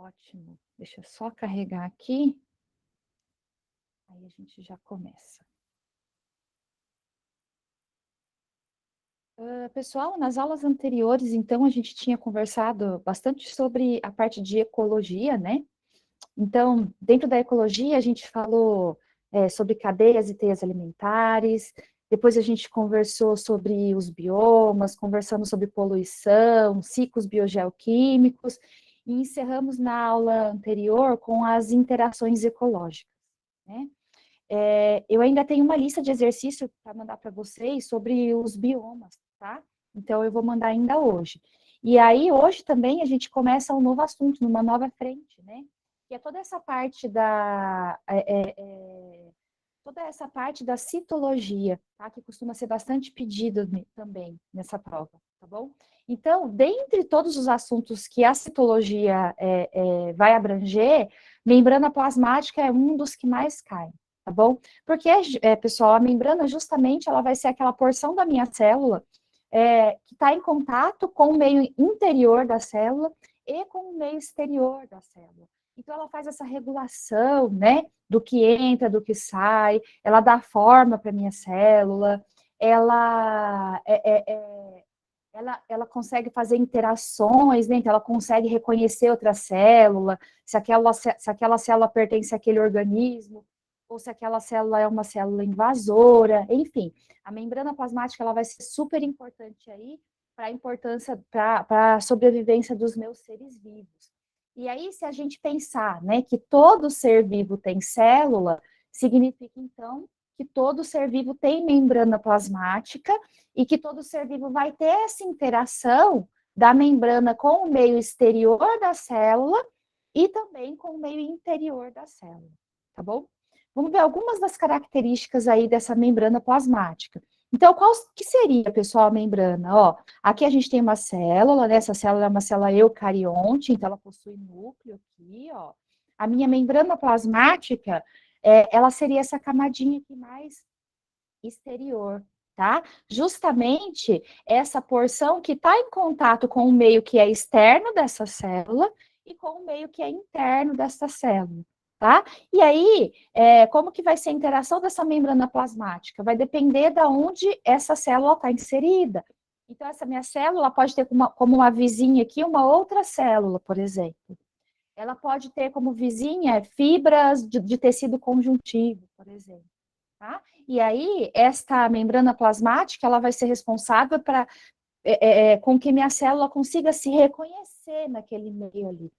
Ótimo. Deixa eu só carregar aqui. Aí a gente já começa. Pessoal, nas aulas anteriores, então, a gente tinha conversado bastante sobre a parte de ecologia, né? Então, dentro da ecologia, a gente falou sobre cadeias e teias alimentares, depois a gente conversou sobre os biomas, conversamos sobre poluição, ciclos biogeoquímicos, e encerramos na aula anterior com as interações ecológicas, né? Eu ainda tenho uma lista de exercícios para mandar para vocês sobre os biomas, tá? Então, eu vou mandar ainda hoje. E aí, hoje também, a gente começa um novo assunto, numa nova frente, né? Que é toda essa parte toda essa parte da citologia, tá? Que costuma ser bastante pedido também nessa prova, tá bom? Então, dentre todos os assuntos que a citologia vai abranger, membrana plasmática é um dos que mais cai, tá bom? Porque, pessoal, a membrana justamente ela vai ser aquela porção da minha célula que está em contato com o meio interior da célula e com o meio exterior da célula. Então, ela faz essa regulação, né, do que entra, do que sai, ela dá forma para a minha célula, ela consegue fazer interações, né? Então ela consegue reconhecer outra célula, se aquela célula pertence àquele organismo, ou se aquela célula é uma célula invasora, enfim. A membrana plasmática ela vai ser super importante aí para a sobrevivência dos meus seres vivos. E aí, se a gente pensar, né, que todo ser vivo tem célula, significa então que todo ser vivo tem membrana plasmática e que todo ser vivo vai ter essa interação da membrana com o meio exterior da célula e também com o meio interior da célula, tá bom? Vamos ver algumas das características aí dessa membrana plasmática. Então, qual que seria, pessoal, a membrana? Ó, aqui a gente tem uma célula, né? Essa célula é uma célula eucarionte, então ela possui núcleo aqui, ó. A minha membrana plasmática, ela seria essa camadinha aqui mais exterior, tá? Justamente essa porção que está em contato com o meio que é externo dessa célula e com o meio que é interno dessa célula, tá? E aí, como que vai ser a interação dessa membrana plasmática? Vai depender de onde essa célula está inserida. Então, essa minha célula pode ter como uma vizinha aqui uma outra célula, por exemplo. Ela pode ter como vizinha fibras de tecido conjuntivo, por exemplo. Tá? E aí, esta membrana plasmática, ela vai ser responsável para com que minha célula consiga se reconhecer naquele meio ali,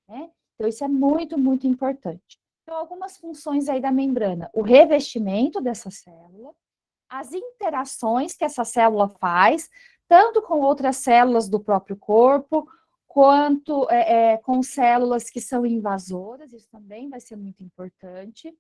né? Então, isso é muito, muito importante. Então, algumas funções aí da membrana. O revestimento dessa célula, as interações que essa célula faz, tanto com outras células do próprio corpo, quanto com células que são invasoras, isso também vai ser muito importante.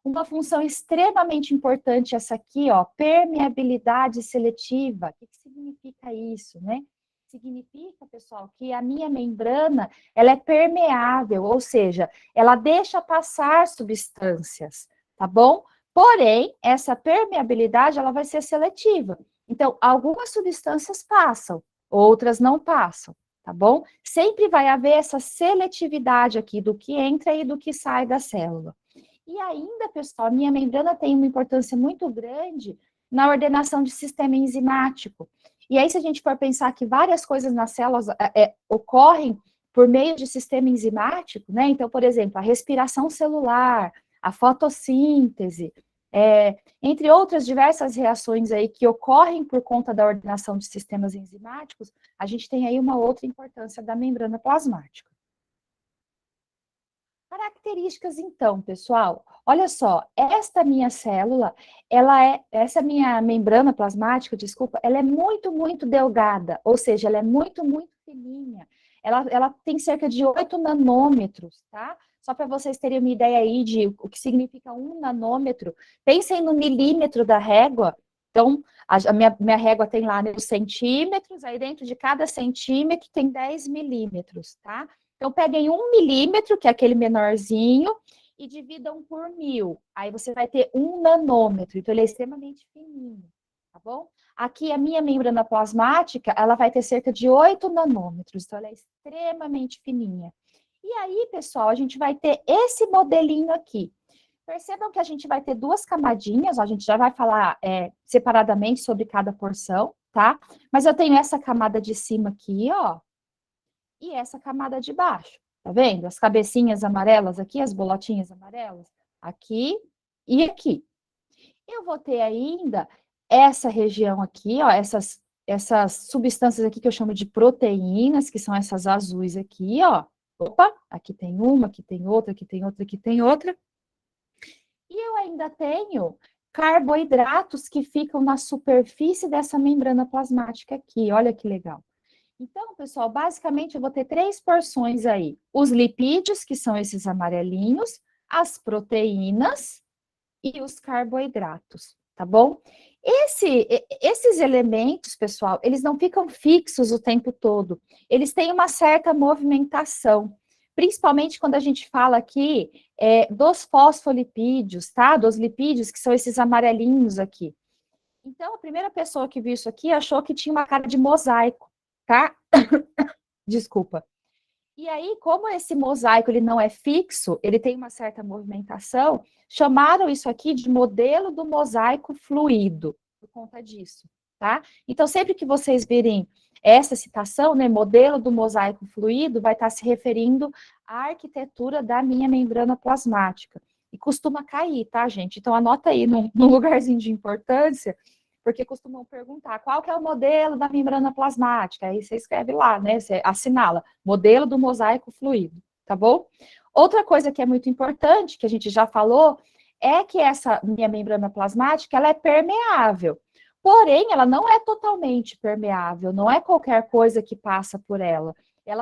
Uma função extremamente importante essa aqui, ó, permeabilidade seletiva. O que significa isso, né? Significa, pessoal, que a minha membrana, ela é permeável, ou seja, ela deixa passar substâncias, tá bom? Porém, essa permeabilidade, ela vai ser seletiva. Então, algumas substâncias passam, outras não passam, tá bom? Sempre vai haver essa seletividade aqui do que entra e do que sai da célula. E ainda, pessoal, a minha membrana tem uma importância muito grande na ordenação de sistema enzimático. E aí, se a gente for pensar que várias coisas nas células ocorrem por meio de sistema enzimático, né? Então, por exemplo, a respiração celular, a fotossíntese, entre outras diversas reações aí que ocorrem por conta da ordenação de sistemas enzimáticos, a gente tem aí uma outra importância da membrana plasmática. Características, então, pessoal, olha só, esta minha célula, essa minha membrana plasmática, desculpa, ela é muito, muito delgada, ou seja, ela é muito, muito fininha. Ela tem cerca de 8 nanômetros, tá? Só para vocês terem uma ideia aí de o que significa 1 nanômetro. Pensem no milímetro da régua. Então, a minha régua tem lá nos centímetros, aí dentro de cada centímetro tem 10 milímetros, tá? Então, peguem 1 milímetro, que é aquele menorzinho, e dividam por 1000. Aí você vai ter 1 nanômetro. Então, ele é extremamente fininho, tá bom? Aqui, a minha membrana plasmática, ela vai ter cerca de 8 nanômetros. Então, ela é extremamente fininha. E E aí, pessoal, a gente vai ter esse modelinho aqui. Percebam que a gente vai ter duas camadinhas, ó, a gente já vai falar separadamente sobre cada porção, tá? Mas eu tenho essa camada de cima aqui, ó, e essa camada de baixo, tá vendo? As cabecinhas amarelas aqui, as bolotinhas amarelas, aqui e aqui. Eu vou ter ainda essa região aqui, ó, essas substâncias aqui que eu chamo de proteínas, que são essas azuis aqui, ó. Opa, aqui tem uma, aqui tem outra, aqui tem outra, aqui tem outra. E eu ainda tenho carboidratos que ficam na superfície dessa membrana plasmática aqui, olha que legal. Então, pessoal, basicamente eu vou ter 3 porções aí. Os lipídios, que são esses amarelinhos, as proteínas e os carboidratos, tá bom? Esses elementos, pessoal, eles não ficam fixos o tempo todo. Eles têm uma certa movimentação. Principalmente quando a gente fala aqui dos fosfolipídios, tá? Dos lipídios, que são esses amarelinhos aqui. Então, a primeira pessoa que viu isso aqui achou que tinha uma cara de mosaico, tá? Desculpa. E aí, como esse mosaico ele não é fixo, ele tem uma certa movimentação, chamaram isso aqui de modelo do mosaico fluido, por conta disso, tá? Então, sempre que vocês virem essa citação, né, modelo do mosaico fluido, vai estar se referindo à arquitetura da minha membrana plasmática. E costuma cair, tá, gente? Então, anota aí num lugarzinho de importância, porque costumam perguntar qual que é o modelo da membrana plasmática, aí você escreve lá, né, você assinala, modelo do mosaico fluido, tá bom? Outra coisa que é muito importante, que a gente já falou, é que essa minha membrana plasmática, ela é permeável, porém, ela não é totalmente permeável, não é qualquer coisa que passa por ela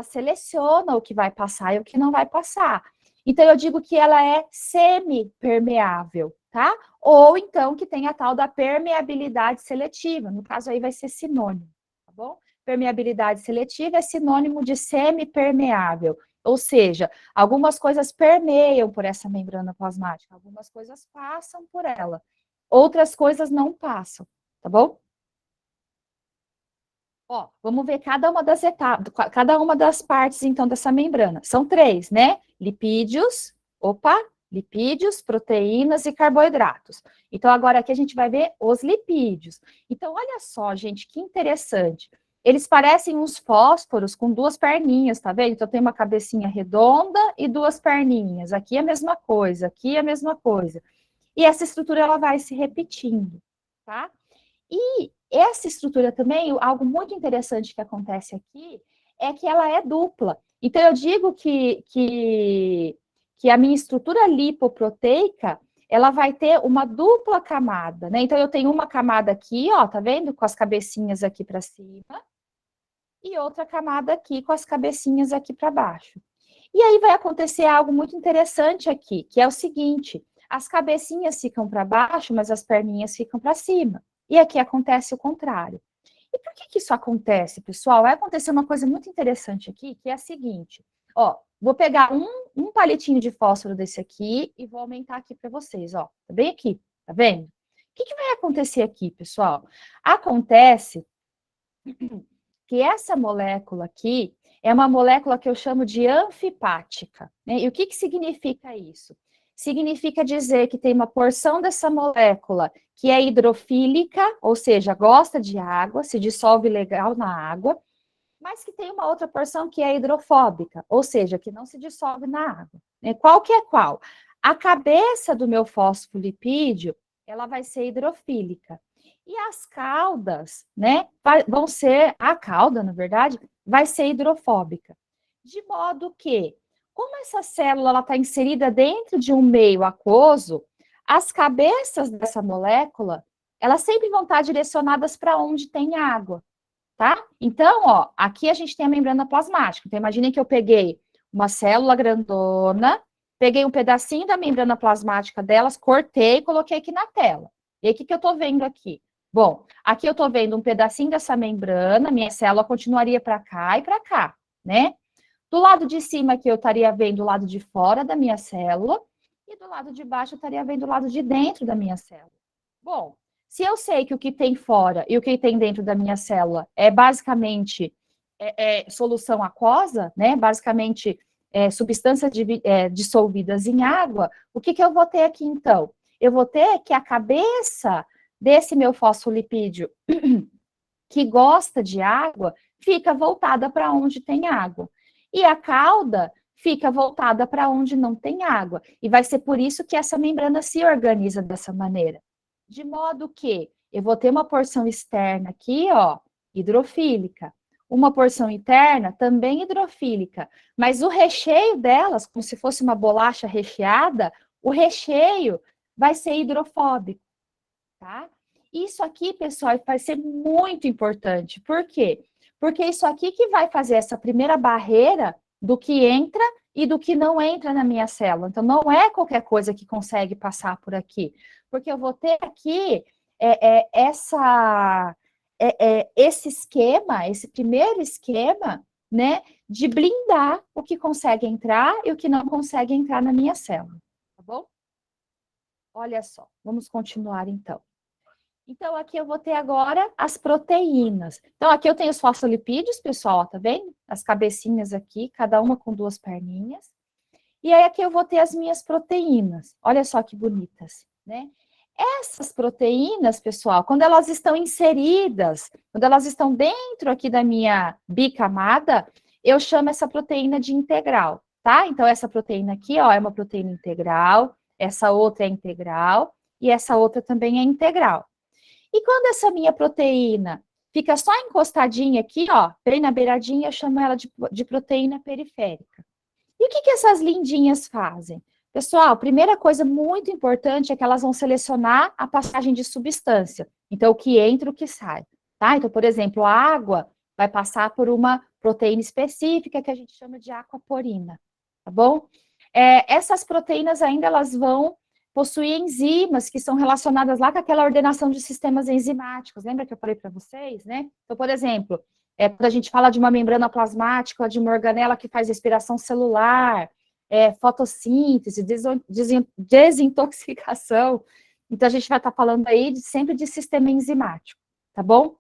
seleciona o que vai passar e o que não vai passar. Então, eu digo que ela é semi-permeável, tá? Ou então que tem a tal da permeabilidade seletiva, no caso aí vai ser sinônimo, tá bom? Permeabilidade seletiva é sinônimo de semi-permeável, ou seja, algumas coisas permeiam por essa membrana plasmática, algumas coisas passam por ela, outras coisas não passam, tá bom? Ó, vamos ver cada uma das etapas, cada uma das partes, então, dessa membrana. São 3, né? Lipídios, lipídios, proteínas e carboidratos. Então, agora aqui a gente vai ver os lipídios. Então, olha só, gente, que interessante. Eles parecem uns fósforos com 2 perninhas, tá vendo? Então, tem uma cabecinha redonda e 2 perninhas. Aqui é a mesma coisa, aqui é a mesma coisa. E essa estrutura, ela vai se repetindo, tá? E essa estrutura também, algo muito interessante que acontece aqui, é que ela é dupla. Então, eu digo que a minha estrutura lipoproteica, ela vai ter uma dupla camada, né? Então, eu tenho uma camada aqui, ó, tá vendo? Com as cabecinhas aqui para cima, e outra camada aqui com as cabecinhas aqui para baixo. E aí vai acontecer algo muito interessante aqui, que é o seguinte, as cabecinhas ficam para baixo, mas as perninhas ficam para cima. E aqui acontece o contrário. E por que isso acontece, pessoal? Vai acontecer uma coisa muito interessante aqui, que é a seguinte. Ó, vou pegar um palitinho de fósforo desse aqui e vou aumentar aqui para vocês, ó. Tá bem aqui, tá vendo? O que vai acontecer aqui, pessoal? Acontece que essa molécula aqui é uma molécula que eu chamo de anfipática, né? E o que significa isso? Significa dizer que tem uma porção dessa molécula que é hidrofílica, ou seja, gosta de água, se dissolve legal na água, mas que tem uma outra porção que é hidrofóbica, ou seja, que não se dissolve na água. Né? Qual que é qual? A cabeça do meu fosfolipídio, ela vai ser hidrofílica. E as caudas, né, vão ser, a cauda, na verdade, vai ser hidrofóbica. De modo que, como essa célula está inserida dentro de um meio aquoso, as cabeças dessa molécula, elas sempre vão estar direcionadas para onde tem água, tá? Então, ó, aqui a gente tem a membrana plasmática. Então, imaginem que eu peguei uma célula grandona, peguei um pedacinho da membrana plasmática delas, cortei e coloquei aqui na tela. E aí, o que eu estou vendo aqui? Bom, aqui eu estou vendo um pedacinho dessa membrana, minha célula continuaria para cá e para cá, né? Do lado de cima aqui eu estaria vendo o lado de fora da minha célula, e do lado de baixo eu estaria vendo o lado de dentro da minha célula. Bom, se eu sei que o que tem fora e o que tem dentro da minha célula é basicamente solução aquosa, né? Basicamente substâncias dissolvidas em água, o que eu vou ter aqui, então? Eu vou ter que a cabeça desse meu fosfolipídio, que gosta de água, fica voltada para onde tem água. E a cauda fica voltada para onde não tem água. E vai ser por isso que essa membrana se organiza dessa maneira. De modo que eu vou ter uma porção externa aqui, ó, hidrofílica. Uma porção interna também hidrofílica. Mas o recheio delas, como se fosse uma bolacha recheada, o recheio vai ser hidrofóbico, tá? Isso aqui, pessoal, vai ser muito importante. Por quê? Porque isso aqui que vai fazer essa primeira barreira do que entra e do que não entra na minha célula. Então, não é qualquer coisa que consegue passar por aqui. Porque eu vou ter aqui esse esquema, esse primeiro esquema, né, de blindar o que consegue entrar e o que não consegue entrar na minha célula. Tá bom? Olha só, vamos continuar então. Então, aqui eu vou ter agora as proteínas. Então, aqui eu tenho os fosfolipídios, pessoal, tá vendo? As cabecinhas aqui, cada uma com 2 perninhas. E aí, aqui eu vou ter as minhas proteínas. Olha só que bonitas, né? Essas proteínas, pessoal, quando elas estão inseridas, quando elas estão dentro aqui da minha bicamada, eu chamo essa proteína de integral, tá? Então, essa proteína aqui, ó, é uma proteína integral, essa outra é integral, e essa outra também é integral. E quando essa minha proteína fica só encostadinha aqui, ó, bem na beiradinha, eu chamo ela de proteína periférica. E o que essas lindinhas fazem? Pessoal, primeira coisa muito importante é que elas vão selecionar a passagem de substância. Então, o que entra e o que sai, tá? Então, por exemplo, a água vai passar por uma proteína específica que a gente chama de aquaporina, tá bom? Essas proteínas ainda, elas vão possuir enzimas que são relacionadas lá com aquela ordenação de sistemas enzimáticos. Lembra que eu falei para vocês, né? Então, por exemplo, quando a gente fala de uma membrana plasmática, de uma organela que faz respiração celular, fotossíntese, desintoxicação. Então, a gente vai estar falando aí sempre de sistema enzimático, tá bom?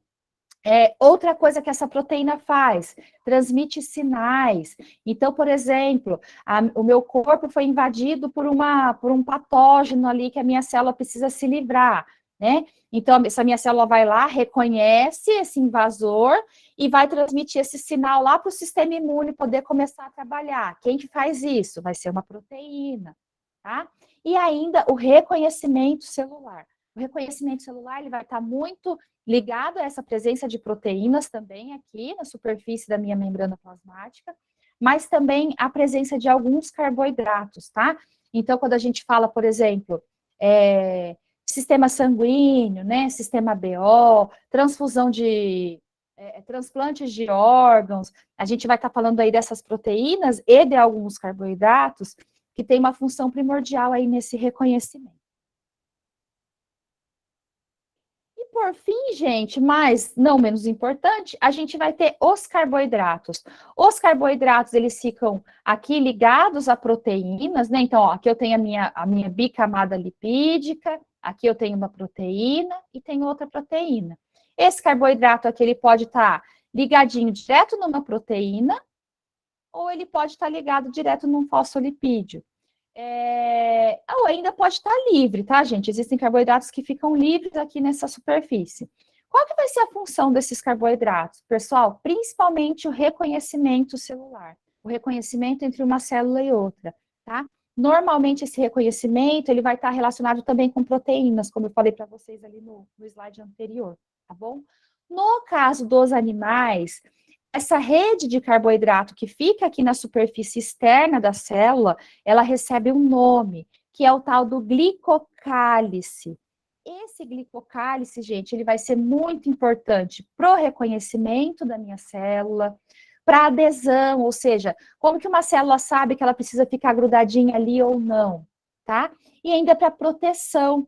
Outra coisa que essa proteína faz, transmite sinais. Então, por exemplo, o meu corpo foi invadido por um patógeno ali que a minha célula precisa se livrar, né? Então, essa minha célula vai lá, reconhece esse invasor e vai transmitir esse sinal lá para o sistema imune poder começar a trabalhar. Quem que faz isso? Vai ser uma proteína, tá? E ainda o reconhecimento celular. O reconhecimento celular, ele vai estar muito ligado a essa presença de proteínas também aqui na superfície da minha membrana plasmática, mas também a presença de alguns carboidratos, tá? Então, quando a gente fala, por exemplo, sistema sanguíneo, né, sistema BO, transfusão de transplantes de órgãos, a gente vai estar falando aí dessas proteínas e de alguns carboidratos que tem uma função primordial aí nesse reconhecimento. Por fim, gente, mas não menos importante, a gente vai ter os carboidratos. Os carboidratos, eles ficam aqui ligados a proteínas, né? Então, ó, aqui eu tenho a minha bicamada lipídica, aqui eu tenho uma proteína e tenho outra proteína. Esse carboidrato aqui, ele pode estar ligadinho direto numa proteína, ou ele pode estar ligado direto num fosfolipídio. Ou ainda pode estar livre, tá, gente? Existem carboidratos que ficam livres aqui nessa superfície. Qual que vai ser a função desses carboidratos? Pessoal, principalmente o reconhecimento celular, o reconhecimento entre uma célula e outra, tá? Normalmente esse reconhecimento, ele vai estar relacionado também com proteínas, como eu falei para vocês ali no slide anterior, tá bom? No caso dos animais, essa rede de carboidrato que fica aqui na superfície externa da célula, ela recebe um nome, que é o tal do glicocálice. Esse glicocálice, gente, ele vai ser muito importante para o reconhecimento da minha célula, para adesão, ou seja, como que uma célula sabe que ela precisa ficar grudadinha ali ou não, tá? E ainda para proteção.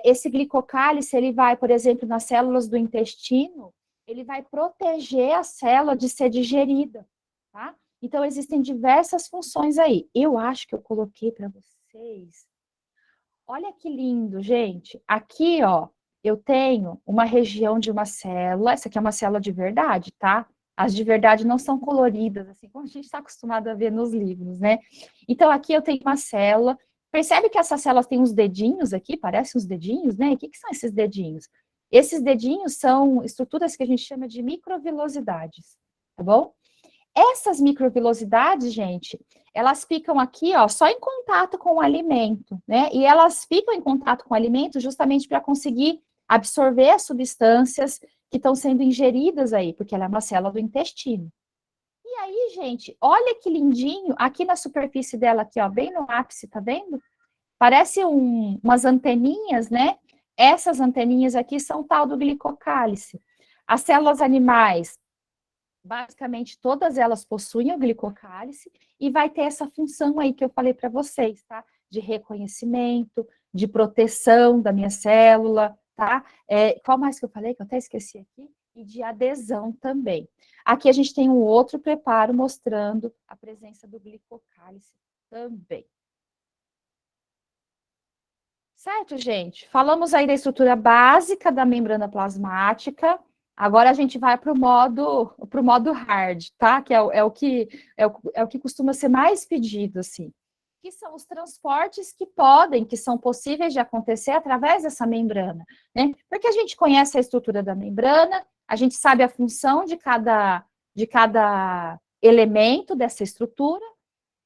Esse glicocálice, ele vai, por exemplo, nas células do intestino, ele vai proteger a célula de ser digerida, tá? Então, existem diversas funções aí. Eu acho que eu coloquei para vocês. Olha que lindo, gente. Aqui, ó, eu tenho uma região de uma célula. Essa aqui é uma célula de verdade, tá? As de verdade não são coloridas, assim como a gente está acostumado a ver nos livros, né? Então, aqui eu tenho uma célula. Percebe que essas células têm uns dedinhos aqui, parecem uns dedinhos, né? E o que são esses dedinhos? Esses dedinhos são estruturas que a gente chama de microvilosidades, tá bom? Essas microvilosidades, gente, elas ficam aqui, ó, só em contato com o alimento, né? E elas ficam em contato com o alimento justamente para conseguir absorver as substâncias que estão sendo ingeridas aí, porque ela é uma célula do intestino. E aí, gente, olha que lindinho, aqui na superfície dela, aqui, ó, bem no ápice, tá vendo? Parece umas anteninhas, né? Essas anteninhas aqui são tal do glicocálice. As células animais, basicamente, todas elas possuem o glicocálice e vai ter essa função aí que eu falei para vocês, tá? De reconhecimento, de proteção da minha célula, tá? Qual mais que eu falei, que eu até esqueci aqui? E de adesão também. Aqui a gente tem um outro preparo mostrando a presença do glicocálice também. Certo, gente? Falamos aí da estrutura básica da membrana plasmática. Agora a gente vai para o modo hard, tá? Que é o que costuma ser mais pedido, assim. Que são os transportes que são possíveis de acontecer através dessa membrana, né? Porque a gente conhece a estrutura da membrana, a gente sabe a função de cada elemento dessa estrutura,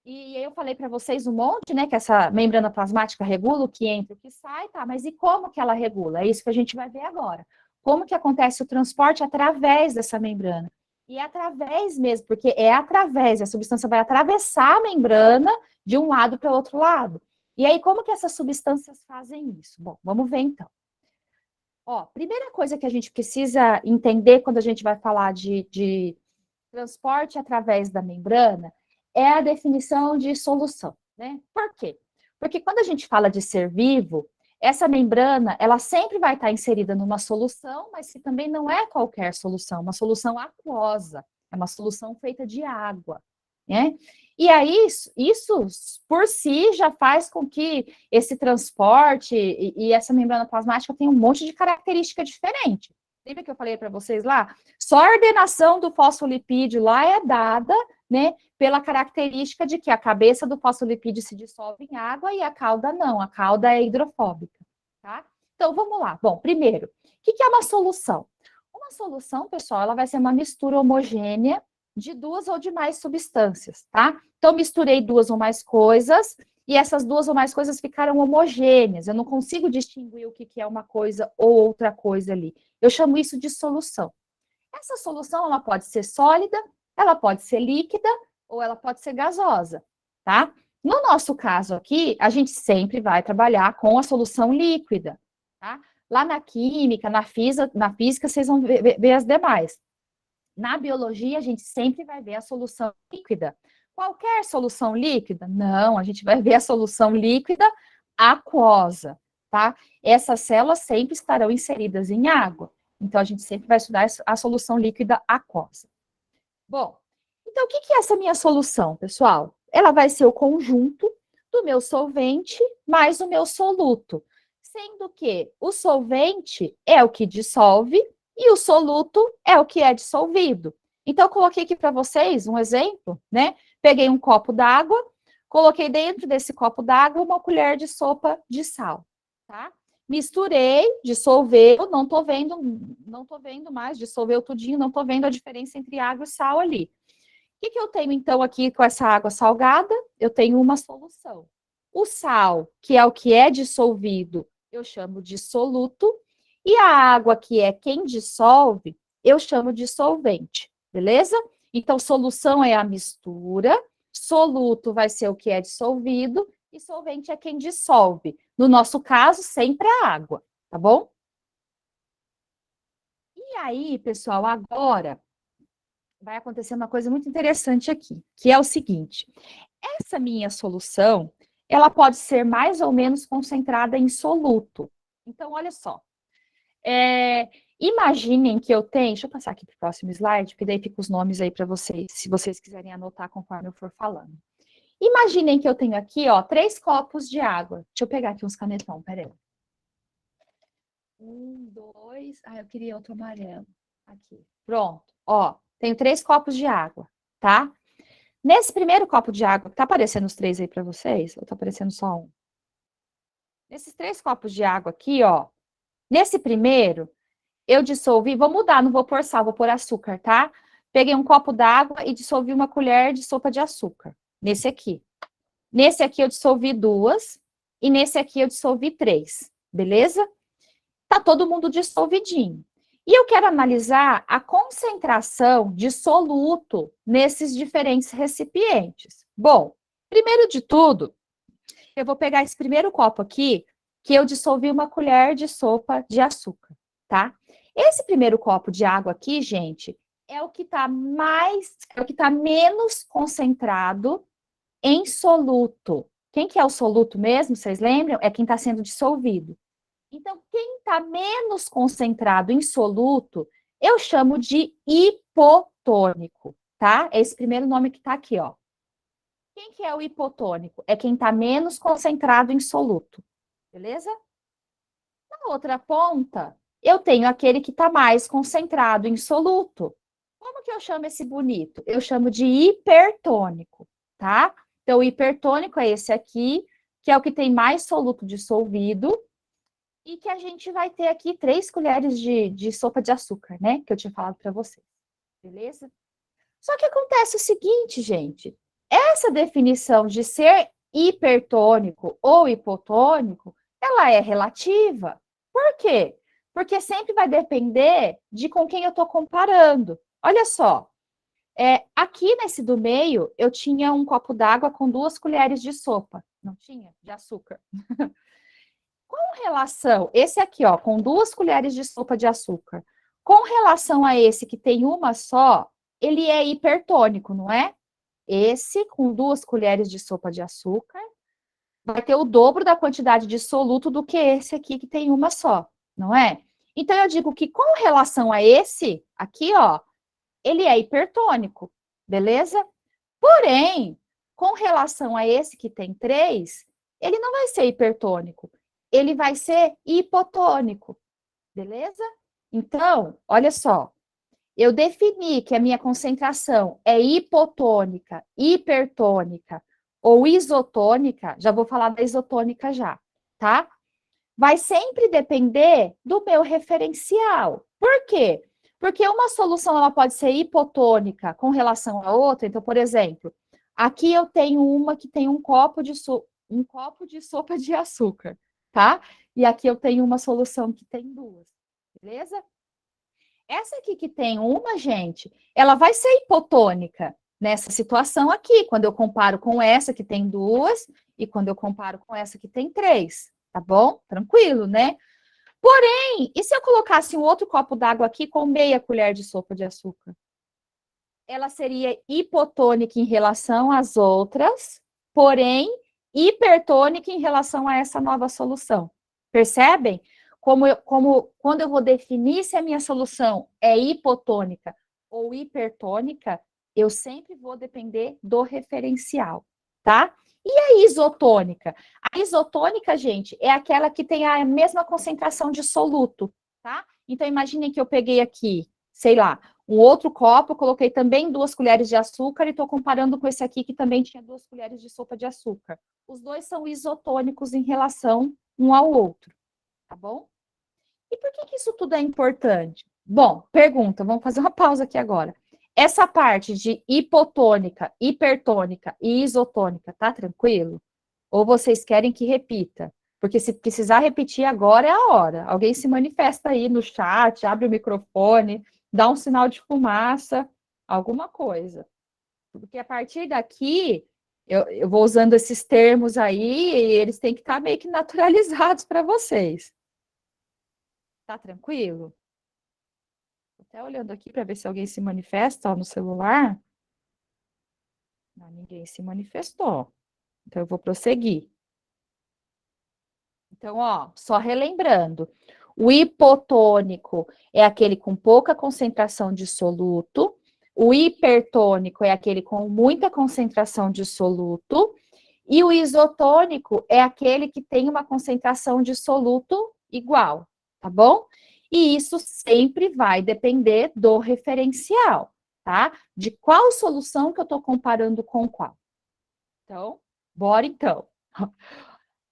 e eu falei para vocês um monte, né, que essa membrana plasmática regula o que entra e o que sai, tá? Mas e como que ela regula? É isso que a gente vai ver agora. Como que acontece o transporte através dessa membrana? E é através mesmo, porque é através, a substância vai atravessar a membrana de um lado para o outro lado. E aí, como que essas substâncias fazem isso? Bom, vamos ver então. Ó, primeira coisa que a gente precisa entender quando a gente vai falar de transporte através da membrana é a definição de solução, né? Por quê? Porque quando a gente fala de ser vivo, essa membrana, ela sempre vai estar inserida numa solução, mas que também não é qualquer solução, uma solução aquosa, é uma solução feita de água, né? E aí, isso por si já faz com que esse transporte e essa membrana plasmática tenha um monte de característica diferente. Lembra que eu falei para vocês lá? Só a ordenação do fosfolipídio lá é dada, né, pela característica de que a cabeça do fosfolipídio se dissolve em água e a cauda não, a cauda é hidrofóbica, tá? Então, vamos lá. Bom, primeiro, o que é uma solução? Uma solução, pessoal, ela vai ser uma mistura homogênea de duas ou de mais substâncias, tá? Então, misturei duas ou mais coisas e essas duas ou mais coisas ficaram homogêneas. Eu não consigo distinguir o que é uma coisa ou outra coisa ali. Eu chamo isso de solução. Essa solução, ela pode ser sólida, ela pode ser líquida ou ela pode ser gasosa, tá? No nosso caso aqui, a gente sempre vai trabalhar com a solução líquida, tá? Lá na química, na física vocês vão ver as demais. Na biologia, a gente sempre vai ver a solução líquida. Qualquer solução líquida? Não, a gente vai ver a solução líquida aquosa, tá? Essas células sempre estarão inseridas em água. Então, a gente sempre vai estudar a solução líquida aquosa. Bom, então, o que é essa minha solução, pessoal? Ela vai ser o conjunto do meu solvente mais o meu soluto, sendo que o solvente é o que dissolve e o soluto é o que é dissolvido. Então, eu coloquei aqui para vocês um exemplo, né? Peguei um copo d'água, coloquei dentro desse copo d'água uma colher de sopa de sal, tá? Misturei, dissolveu, não tô vendo mais, dissolveu tudinho, não tô vendo a diferença entre água e sal ali. O que eu tenho, então, aqui com essa água salgada? Eu tenho uma solução. O sal, que é o que é dissolvido, eu chamo de soluto, e a água, que é quem dissolve, eu chamo de solvente, beleza? Então, solução é a mistura, soluto vai ser o que é dissolvido, e solvente é quem dissolve. No nosso caso, sempre a água, tá bom? E aí, pessoal, agora vai acontecer uma coisa muito interessante aqui, que é o seguinte: essa minha solução, ela pode ser mais ou menos concentrada em soluto. Então, olha só. Imaginem que eu tenho, deixa eu passar aqui para o próximo slide, porque daí fica os nomes aí para vocês, se vocês quiserem anotar conforme eu for falando. Imaginem que eu tenho aqui, ó, 3 copos de água. Deixa eu pegar aqui uns canetão, peraí. 1, 2, eu queria outro amarelo. Aqui, pronto, ó. Tenho 3 copos de água, tá? Nesse primeiro copo de água, tá aparecendo os 3 aí para vocês? Ou tá aparecendo só um? Nesses 3 copos de água aqui, ó. Nesse primeiro, eu dissolvi, vou mudar, não vou pôr sal, vou pôr açúcar, tá? Peguei um copo d'água e dissolvi uma colher de sopa de açúcar. Nesse aqui. Nesse aqui eu dissolvi 2 e nesse aqui eu dissolvi 3, beleza? Tá todo mundo dissolvidinho. E eu quero analisar a concentração de soluto nesses diferentes recipientes. Bom, primeiro de tudo, eu vou pegar esse primeiro copo aqui, que eu dissolvi uma colher de sopa de açúcar, tá? Esse primeiro copo de água aqui, gente, é o que tá menos concentrado em soluto. Quem que é o soluto mesmo, vocês lembram? É quem está sendo dissolvido. Então, quem está menos concentrado em soluto, eu chamo de hipotônico, tá? É esse primeiro nome que está aqui, ó. Quem que é o hipotônico? É quem está menos concentrado em soluto, beleza? Na outra ponta, eu tenho aquele que está mais concentrado em soluto. Como que eu chamo esse bonito? Eu chamo de hipertônico, tá? Então, o hipertônico é esse aqui, que é o que tem mais soluto dissolvido, e que a gente vai ter aqui 3 colheres de sopa de açúcar, né? Que eu tinha falado para vocês, beleza? Só que acontece o seguinte, gente, essa definição de ser hipertônico ou hipotônico, ela é relativa. Por quê? Porque sempre vai depender de com quem eu estou comparando. Olha só, aqui nesse do meio, eu tinha um copo d'água com 2 colheres de sopa. Não tinha? De açúcar. Com relação, esse aqui, ó, com 2 colheres de sopa de açúcar, com relação a esse que tem uma só, ele é hipertônico, não é? Esse, com 2 colheres de sopa de açúcar, vai ter o dobro da quantidade de soluto do que esse aqui que tem uma só, não é? Então, eu digo que com relação a esse aqui, ó, ele é hipertônico, beleza? Porém, com relação a esse que tem 3, ele não vai ser hipertônico, ele vai ser hipotônico, beleza? Então, olha só, eu defini que a minha concentração é hipotônica, hipertônica ou isotônica, já vou falar da isotônica já, tá? Vai sempre depender do meu referencial. Por quê? Porque uma solução ela pode ser hipotônica com relação à outra. Então, por exemplo, aqui eu tenho uma que tem um copo de sopa de açúcar, tá? E aqui eu tenho uma solução que tem 2, beleza? Essa aqui que tem uma, gente, ela vai ser hipotônica nessa situação aqui, quando eu comparo com essa que tem 2 e quando eu comparo com essa que tem 3, tá bom? Tranquilo, né? Porém, e se eu colocasse um outro copo d'água aqui com meia colher de sopa de açúcar? Ela seria hipotônica em relação às outras, porém hipertônica em relação a essa nova solução. Percebem? Como quando eu vou definir se a minha solução é hipotônica ou hipertônica, eu sempre vou depender do referencial, tá? E a isotônica? A isotônica, gente, é aquela que tem a mesma concentração de soluto, tá? Então, imaginem que eu peguei aqui, sei lá, um outro copo, eu coloquei também 2 colheres de açúcar e estou comparando com esse aqui que também tinha 2 colheres de sopa de açúcar. Os dois são isotônicos em relação um ao outro, tá bom? E por que isso tudo é importante? Bom, pergunta, vamos fazer uma pausa aqui agora. Essa parte de hipotônica, hipertônica e isotônica, tá tranquilo? Ou vocês querem que repita? Porque se precisar repetir agora é a hora. Alguém se manifesta aí no chat, abre o microfone, dá um sinal de fumaça, alguma coisa. Porque a partir daqui, eu vou usando esses termos aí e eles têm que estar meio que naturalizados para vocês. Tá tranquilo? Tô até olhando aqui para ver se alguém se manifesta ó, no celular. Não, ninguém se manifestou. Então, eu vou prosseguir. Então, ó, só relembrando, o hipotônico é aquele com pouca concentração de soluto, o hipertônico é aquele com muita concentração de soluto, e o isotônico é aquele que tem uma concentração de soluto igual, tá bom? E isso sempre vai depender do referencial, tá? De qual solução que eu estou comparando com qual. Então, bora então.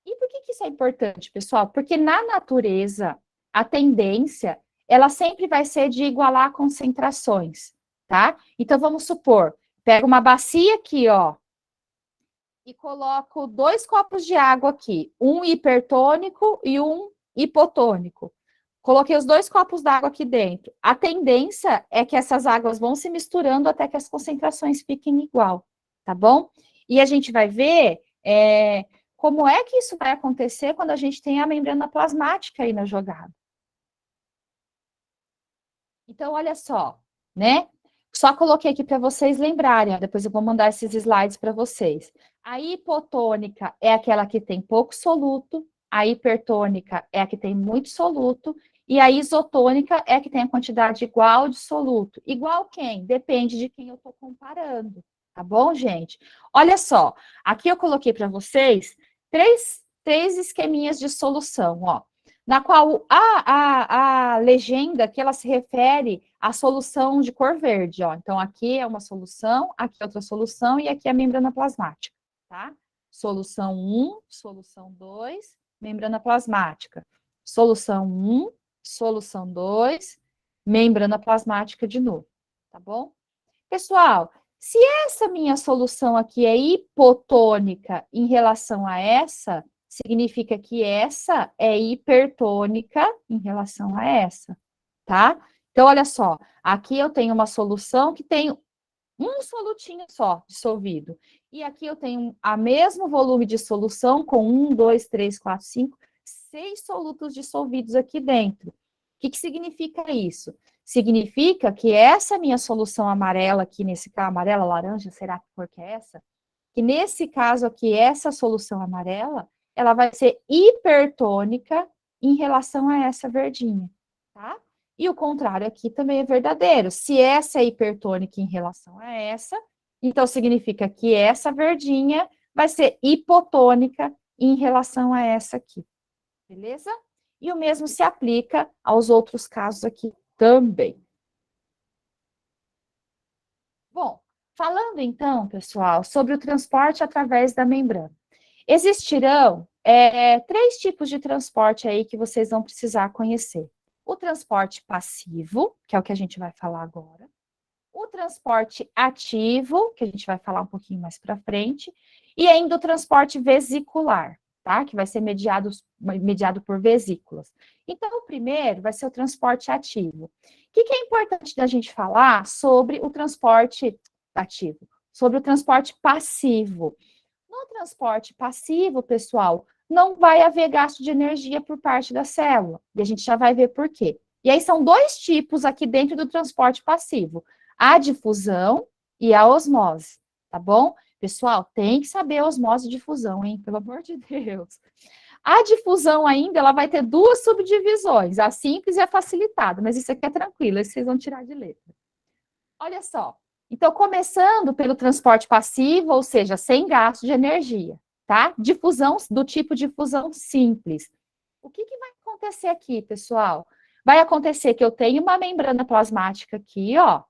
E por que isso é importante, pessoal? Porque na natureza, a tendência, ela sempre vai ser de igualar concentrações, tá? Então, vamos supor, pego uma bacia aqui, ó, e coloco 2 copos de água aqui, um hipertônico e um hipotônico. Coloquei os 2 copos d'água aqui dentro. A tendência é que essas águas vão se misturando até que as concentrações fiquem igual, tá bom? E a gente vai ver como é que isso vai acontecer quando a gente tem a membrana plasmática aí na jogada. Então, olha só, né? Só coloquei aqui para vocês lembrarem, ó, depois eu vou mandar esses slides para vocês. A hipotônica é aquela que tem pouco soluto, a hipertônica é a que tem muito soluto, e a isotônica é a que tem a quantidade igual de soluto. Igual quem? Depende de quem eu estou comparando, tá bom, gente? Olha só, aqui eu coloquei para vocês três esqueminhas de solução, ó, na qual a legenda que ela se refere à solução de cor verde, ó. Então, aqui é uma solução, aqui é outra solução, e aqui é a membrana plasmática, tá? Solução 1, solução 2, membrana plasmática. Solução 1, solução 2, membrana plasmática de novo, tá bom? Pessoal, se essa minha solução aqui é hipotônica em relação a essa, significa que essa é hipertônica em relação a essa, tá? Então, olha só, aqui eu tenho uma solução que tem um solutinho só dissolvido. E aqui eu tenho a mesmo volume de solução com 1, 2, 3, 4, 5, 6 solutos dissolvidos aqui dentro. O que significa isso? Significa que essa minha solução amarela aqui, nesse caso, amarela, laranja, será que cor que é essa? Que nesse caso aqui, essa solução amarela, ela vai ser hipertônica em relação a essa verdinha, tá? E o contrário aqui também é verdadeiro. Se essa é hipertônica em relação a essa, então significa que essa verdinha vai ser hipotônica em relação a essa aqui, beleza? E o mesmo se aplica aos outros casos aqui também. Bom, falando então, pessoal, sobre o transporte através da membrana. Existirão 3 tipos de transporte aí que vocês vão precisar conhecer. O transporte passivo, que é o que a gente vai falar agora. O transporte ativo, que a gente vai falar um pouquinho mais para frente. E ainda o transporte vesicular, tá? Que vai ser mediado por vesículas. Então, o primeiro vai ser o transporte ativo. O que é importante da gente falar sobre o transporte ativo? Sobre o transporte passivo. No transporte passivo, pessoal, não vai haver gasto de energia por parte da célula. E a gente já vai ver por quê. E aí são 2 tipos aqui dentro do transporte passivo: a difusão e a osmose, tá bom? Pessoal, tem que saber a osmose e difusão, hein? Pelo amor de Deus. A difusão ainda, ela vai ter 2 subdivisões, a simples e a facilitada, mas isso aqui é tranquilo, isso vocês vão tirar de letra. Olha só, então, começando pelo transporte passivo, ou seja, sem gasto de energia, tá? Difusão, do tipo difusão simples. O que vai acontecer aqui, pessoal? Vai acontecer que eu tenho uma membrana plasmática aqui, ó,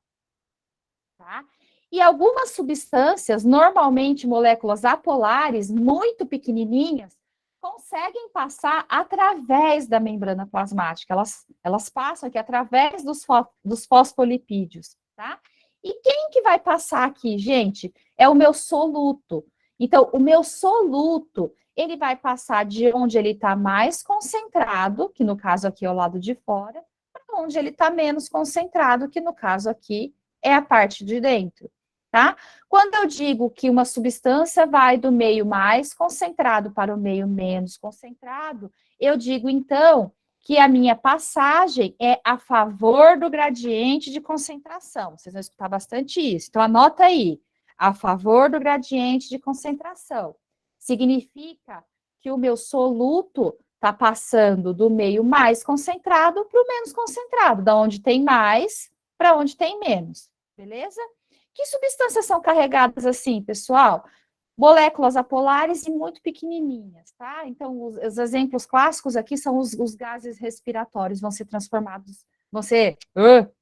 tá? E algumas substâncias, normalmente moléculas apolares, muito pequenininhas, conseguem passar através da membrana plasmática. Elas passam aqui através dos fosfolipídios, tá? E quem que vai passar aqui, gente? É o meu soluto. Então, o meu soluto, ele vai passar de onde ele está mais concentrado, que no caso aqui é o lado de fora, para onde ele está menos concentrado, que no caso aqui é a parte de dentro, tá? Quando eu digo que uma substância vai do meio mais concentrado para o meio menos concentrado, eu digo, então, que a minha passagem é a favor do gradiente de concentração. Vocês vão escutar bastante isso. Então, anota aí, a favor do gradiente de concentração. Significa que o meu soluto está passando do meio mais concentrado para o menos concentrado, da onde tem mais para onde tem menos, beleza? Que substâncias são carregadas assim, pessoal? Moléculas apolares e muito pequenininhas, tá? Então, os exemplos clássicos aqui são os gases respiratórios, vão ser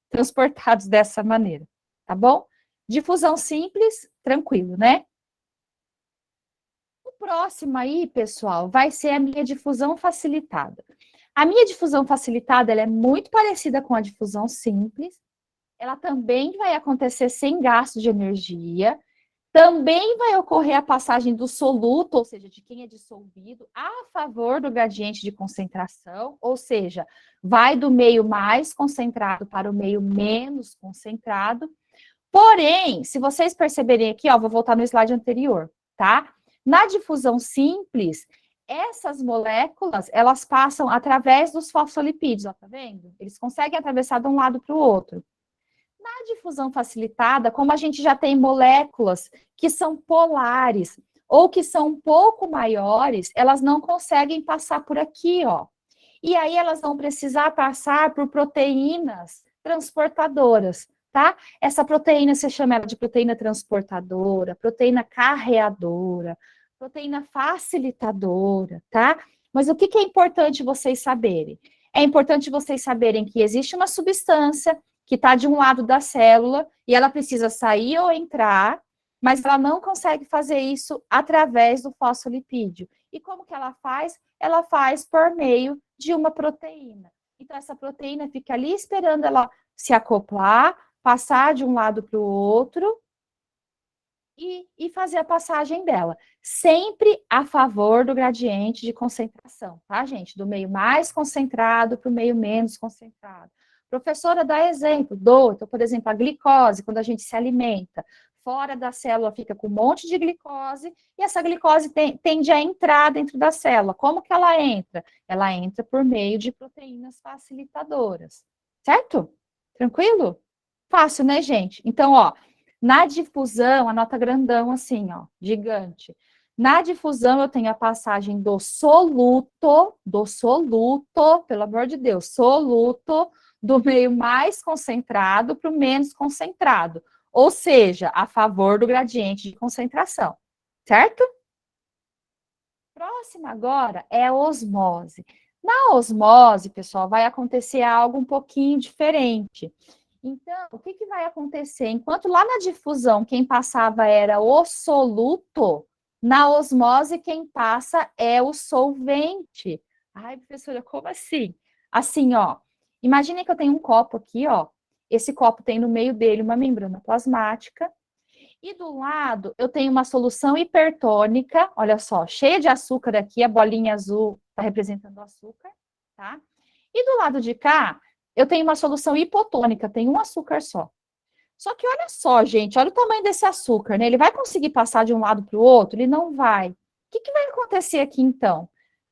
transportados dessa maneira. tá bom? Difusão simples, tranquilo, né? O próximo aí, pessoal, vai ser a minha difusão facilitada. A minha difusão facilitada, ela é muito parecida com a difusão simples. Ela também vai acontecer sem gasto de energia. Também vai ocorrer a passagem do soluto, ou seja, de quem é dissolvido, a favor do gradiente de concentração, ou seja, vai do meio mais concentrado para o meio menos concentrado. Porém, se vocês perceberem aqui, ó, vou voltar no slide anterior, tá? Na difusão simples, essas moléculas, elas passam através dos fosfolipídios, ó, tá vendo? Eles conseguem atravessar de um lado para o outro. Na difusão facilitada, como a gente já tem moléculas que são polares ou que são um pouco maiores, elas não conseguem passar por aqui, ó. E aí elas vão precisar passar por proteínas transportadoras, tá? Essa proteína, você chama ela de proteína transportadora, proteína carreadora, proteína facilitadora, tá? Mas o que é importante vocês saberem? É importante vocês saberem que existe uma substância que está de um lado da célula e ela precisa sair ou entrar, mas ela não consegue fazer isso através do fosfolipídio. E como que ela faz? Ela faz por meio de uma proteína. Então, essa proteína fica ali esperando ela se acoplar, passar de um lado para o outro e fazer a passagem dela. Sempre a favor do gradiente de concentração, tá, gente? Do meio mais concentrado para o meio menos concentrado. Professora, dá exemplo. Então, por exemplo, a glicose, quando a gente se alimenta, fora da célula fica com um monte de glicose, e essa glicose tende a entrar dentro da célula. Como que ela entra? Ela entra por meio de proteínas facilitadoras, certo? Tranquilo? Fácil, né, gente? Então, ó, na difusão, anota grandão assim, ó, gigante. Na difusão, eu tenho a passagem do soluto, pelo amor de Deus, soluto, do meio mais concentrado para o menos concentrado. Ou seja, a favor do gradiente de concentração, certo? Próxima agora é a osmose. Na osmose, pessoal, vai acontecer algo um pouquinho diferente. Então, o que vai acontecer? Enquanto lá na difusão quem passava era o soluto, na osmose quem passa é o solvente. Ai, professora, como assim? Assim, ó, imagine que eu tenho um copo aqui, ó. Esse copo tem no meio dele uma membrana plasmática. E do lado eu tenho uma solução hipertônica, olha só, cheia de açúcar aqui, a bolinha azul está representando o açúcar, tá? E do lado de cá, eu tenho uma solução hipotônica, tem um açúcar só. Só que olha só, gente, olha o tamanho desse açúcar, né? Ele vai conseguir passar de um lado para o outro? Ele não vai. O que vai acontecer aqui, então?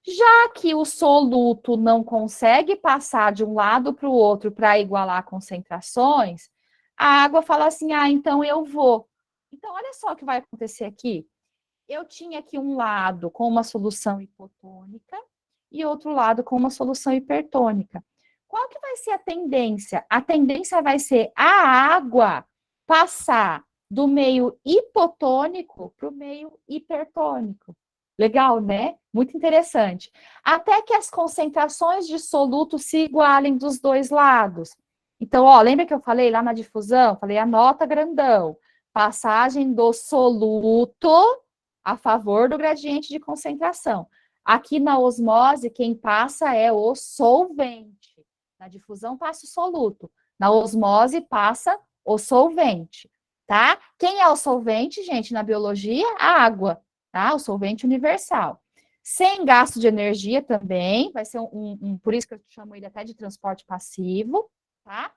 Já que o soluto não consegue passar de um lado para o outro para igualar concentrações, a água fala assim, ah, então eu vou. Então, olha só o que vai acontecer aqui. Eu tinha aqui um lado com uma solução hipotônica e outro lado com uma solução hipertônica. Qual que vai ser a tendência? A tendência vai ser a água passar do meio hipotônico para o meio hipertônico. Legal, né? Muito interessante. Até que as concentrações de soluto se igualem dos dois lados. Então, ó, lembra que eu falei lá na difusão? Falei, anota grandão. Passagem do soluto a favor do gradiente de concentração. Aqui na osmose, quem passa é o solvente. Na difusão passa o soluto. Na osmose passa o solvente, tá? Quem é o solvente, gente, na biologia? A água, tá? O solvente universal. Sem gasto de energia também, vai ser por isso que eu chamo ele até de transporte passivo, tá?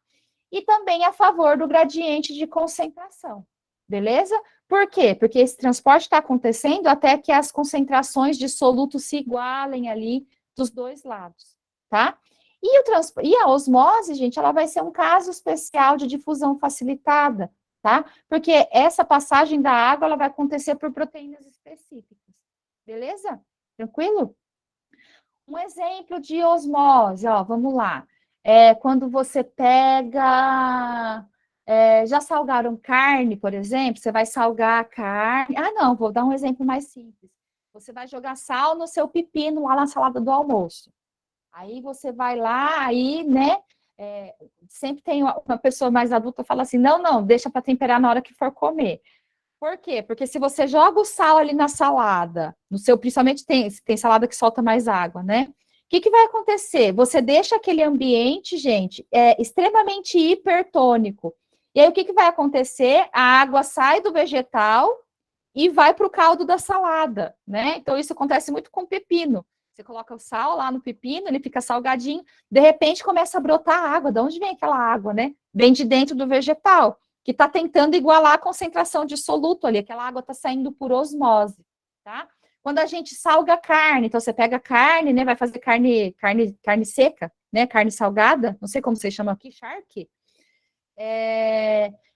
E também a favor do gradiente de concentração, beleza? Por quê? Porque esse transporte está acontecendo até que as concentrações de soluto se igualem ali dos dois lados, tá? E a osmose, gente, ela vai ser um caso especial de difusão facilitada, tá? Porque essa passagem da água, ela vai acontecer por proteínas específicas, beleza? Tranquilo? Um exemplo de osmose, ó, vamos lá. Quando você pega... já salgaram carne, por exemplo? Você vai salgar a carne... Ah, não, vou dar um exemplo mais simples. Você vai jogar sal no seu pepino lá na salada do almoço. Aí você vai lá, aí, né, Sempre tem uma pessoa mais adulta que fala assim, não, deixa para temperar na hora que for comer. Por quê? Porque se você joga o sal ali na salada, principalmente tem salada que solta mais água, né? O que vai acontecer? Você deixa aquele ambiente, gente, extremamente hipertônico. E aí, o que vai acontecer? A água sai do vegetal e vai para o caldo da salada, né? Então, isso acontece muito com pepino. Você coloca o sal lá no pepino, ele fica salgadinho, de repente começa a brotar água. De onde vem aquela água, né? Vem de dentro do vegetal, que está tentando igualar a concentração de soluto ali, aquela água está saindo por osmose, tá? Quando a gente salga a carne, então você pega a carne, né? Vai fazer carne seca, né? Carne salgada, não sei como vocês chamam aqui, charque.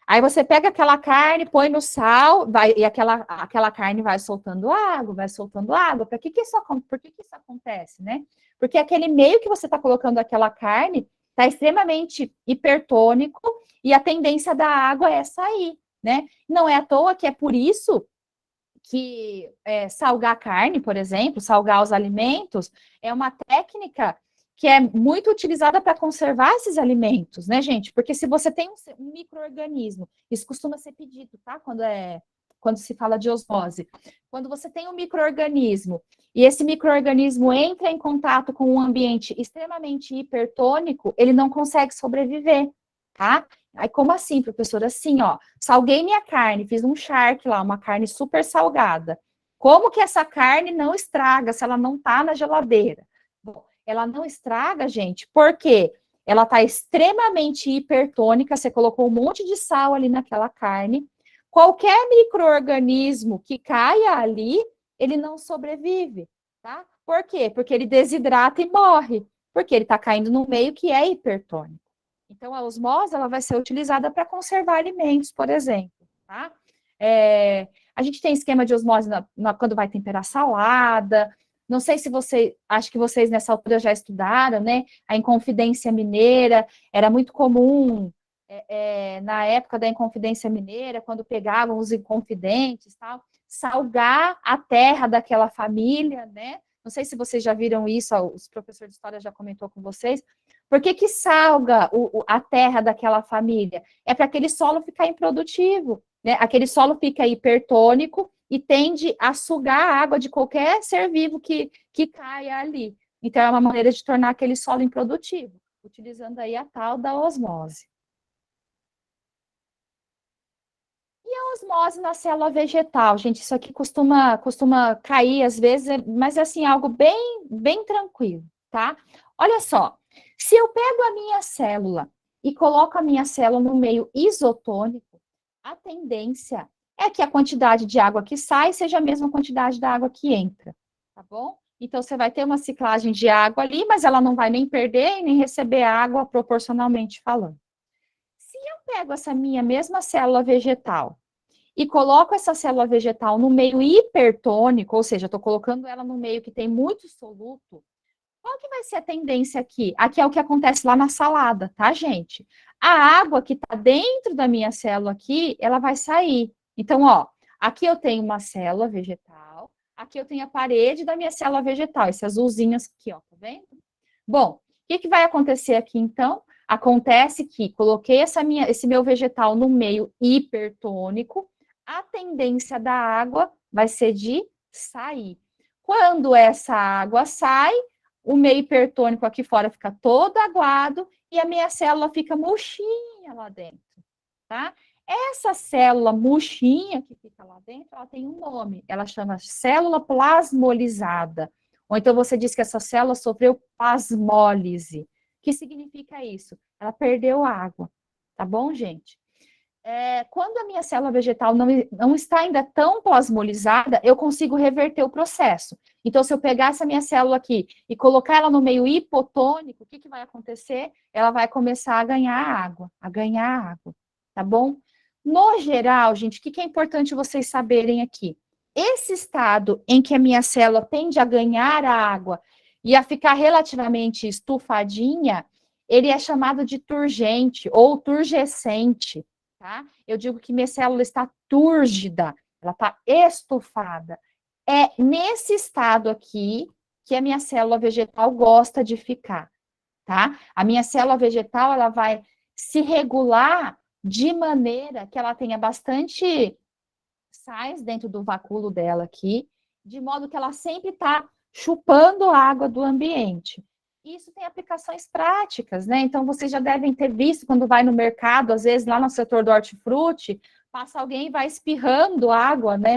Aí você pega aquela carne, põe no sal, e aquela carne vai soltando água, vai soltando água. Por que isso acontece, né? Porque aquele meio que você está colocando aquela carne está extremamente hipertônico e a tendência da água é sair, né? Não é à toa que é por isso que salgar a carne, por exemplo, salgar os alimentos, é uma técnica que é muito utilizada para conservar esses alimentos, né, gente? Porque se você tem um micro-organismo, isso costuma ser pedido, tá? Quando se fala de osmose. Quando você tem um micro-organismo e esse micro-organismo entra em contato com um ambiente extremamente hipertônico, ele não consegue sobreviver, tá? Aí, como assim, professora? Assim, ó, salguei minha carne, fiz um charque lá, uma carne super salgada. Como que essa carne não estraga se ela não tá na geladeira? Bom, ela não estraga, gente, porque ela tá extremamente hipertônica, você colocou um monte de sal ali naquela carne. Qualquer micro-organismo que caia ali, ele não sobrevive, tá? Por quê? Porque ele desidrata e morre, porque ele tá caindo no meio que é hipertônico. Então, a osmose ela vai ser utilizada para conservar alimentos, por exemplo. Tá? A gente tem esquema de osmose quando vai temperar salada. Não sei se acho que vocês nessa altura já estudaram, né? A Inconfidência Mineira era muito comum na época da Inconfidência Mineira, quando pegavam os inconfidentes, tal, salgar a terra daquela família, né? Não sei se vocês já viram isso, os professores de história já comentou com vocês. Por que salga a terra daquela família? É para aquele solo ficar improdutivo, né? Aquele solo fica hipertônico e tende a sugar a água de qualquer ser vivo que caia ali. Então, é uma maneira de tornar aquele solo improdutivo, utilizando aí a tal da osmose. E a osmose na célula vegetal, gente, isso aqui costuma cair às vezes, mas é assim, algo bem tranquilo, tá? Olha só, se eu pego a minha célula e coloco a minha célula no meio isotônico, a tendência é que a quantidade de água que sai seja a mesma quantidade da água que entra, tá bom? Então, você vai ter uma ciclagem de água ali, mas ela não vai nem perder e nem receber água proporcionalmente falando. Se eu pego essa minha mesma célula vegetal e coloco essa célula vegetal no meio hipertônico, ou seja, estou colocando ela no meio que tem muito soluto, qual que vai ser a tendência aqui? Aqui é o que acontece lá na salada, tá, gente? A água que está dentro da minha célula aqui, ela vai sair. Então, ó, aqui eu tenho uma célula vegetal, aqui eu tenho a parede da minha célula vegetal, esse azulzinho aqui, ó, tá vendo? Bom, o que vai acontecer aqui, então? Acontece que coloquei esse meu vegetal no meio hipertônico, a tendência da água vai ser de sair. Quando essa água sai, o meio hipertônico aqui fora fica todo aguado e a minha célula fica murchinha lá dentro, tá? Essa célula murchinha que fica lá dentro, ela tem um nome, ela chama célula plasmolizada. Ou então você diz que essa célula sofreu plasmólise. O que significa isso? Ela perdeu água, tá bom, gente? Quando a minha célula vegetal não está ainda tão plasmolizada, eu consigo reverter o processo. Então, se eu pegar essa minha célula aqui e colocar ela no meio hipotônico, o que vai acontecer? Ela vai começar a ganhar água, tá bom? No geral, gente, o que é importante vocês saberem aqui? Esse estado em que a minha célula tende a ganhar a água e a ficar relativamente estufadinha, ele é chamado de turgente ou turgescente, tá? Eu digo que minha célula está túrgida, ela está estufada. É nesse estado aqui que a minha célula vegetal gosta de ficar, tá? A minha célula vegetal, ela vai se regular de maneira que ela tenha bastante sais dentro do vacúolo dela aqui, de modo que ela sempre está chupando a água do ambiente. Isso tem aplicações práticas, né? Então, vocês já devem ter visto quando vai no mercado, às vezes lá no setor do hortifruti, passa alguém e vai espirrando água, né,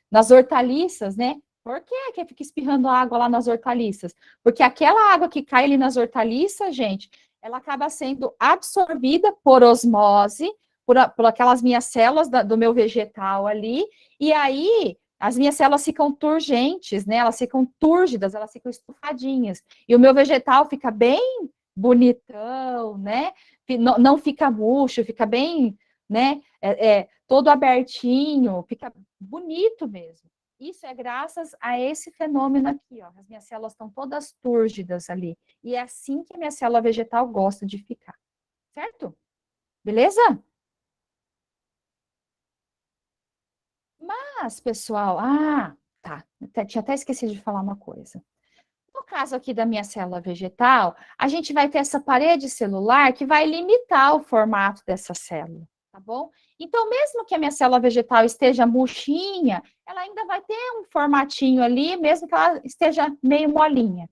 nas hortaliças, né? Por que fica espirrando água lá nas hortaliças? Porque aquela água que cai ali nas hortaliças, gente, ela acaba sendo absorvida por osmose, por aquelas minhas células do meu vegetal ali, e aí as minhas células ficam turgentes, né? Elas ficam túrgidas, elas ficam estufadinhas. E o meu vegetal fica bem bonitão, né? Não fica murcho, fica bem, né? Todo abertinho, fica bonito mesmo. Isso é graças a esse fenômeno aqui, ó. As minhas células estão todas túrgidas ali. E é assim que a minha célula vegetal gosta de ficar. Certo? Beleza? Mas, pessoal, tá. Tinha até esquecido de falar uma coisa. No caso aqui da minha célula vegetal, a gente vai ter essa parede celular que vai limitar o formato dessa célula, tá bom? Então, mesmo que a minha célula vegetal esteja murchinha, ela ainda vai ter um formatinho ali, mesmo que ela esteja meio molinha.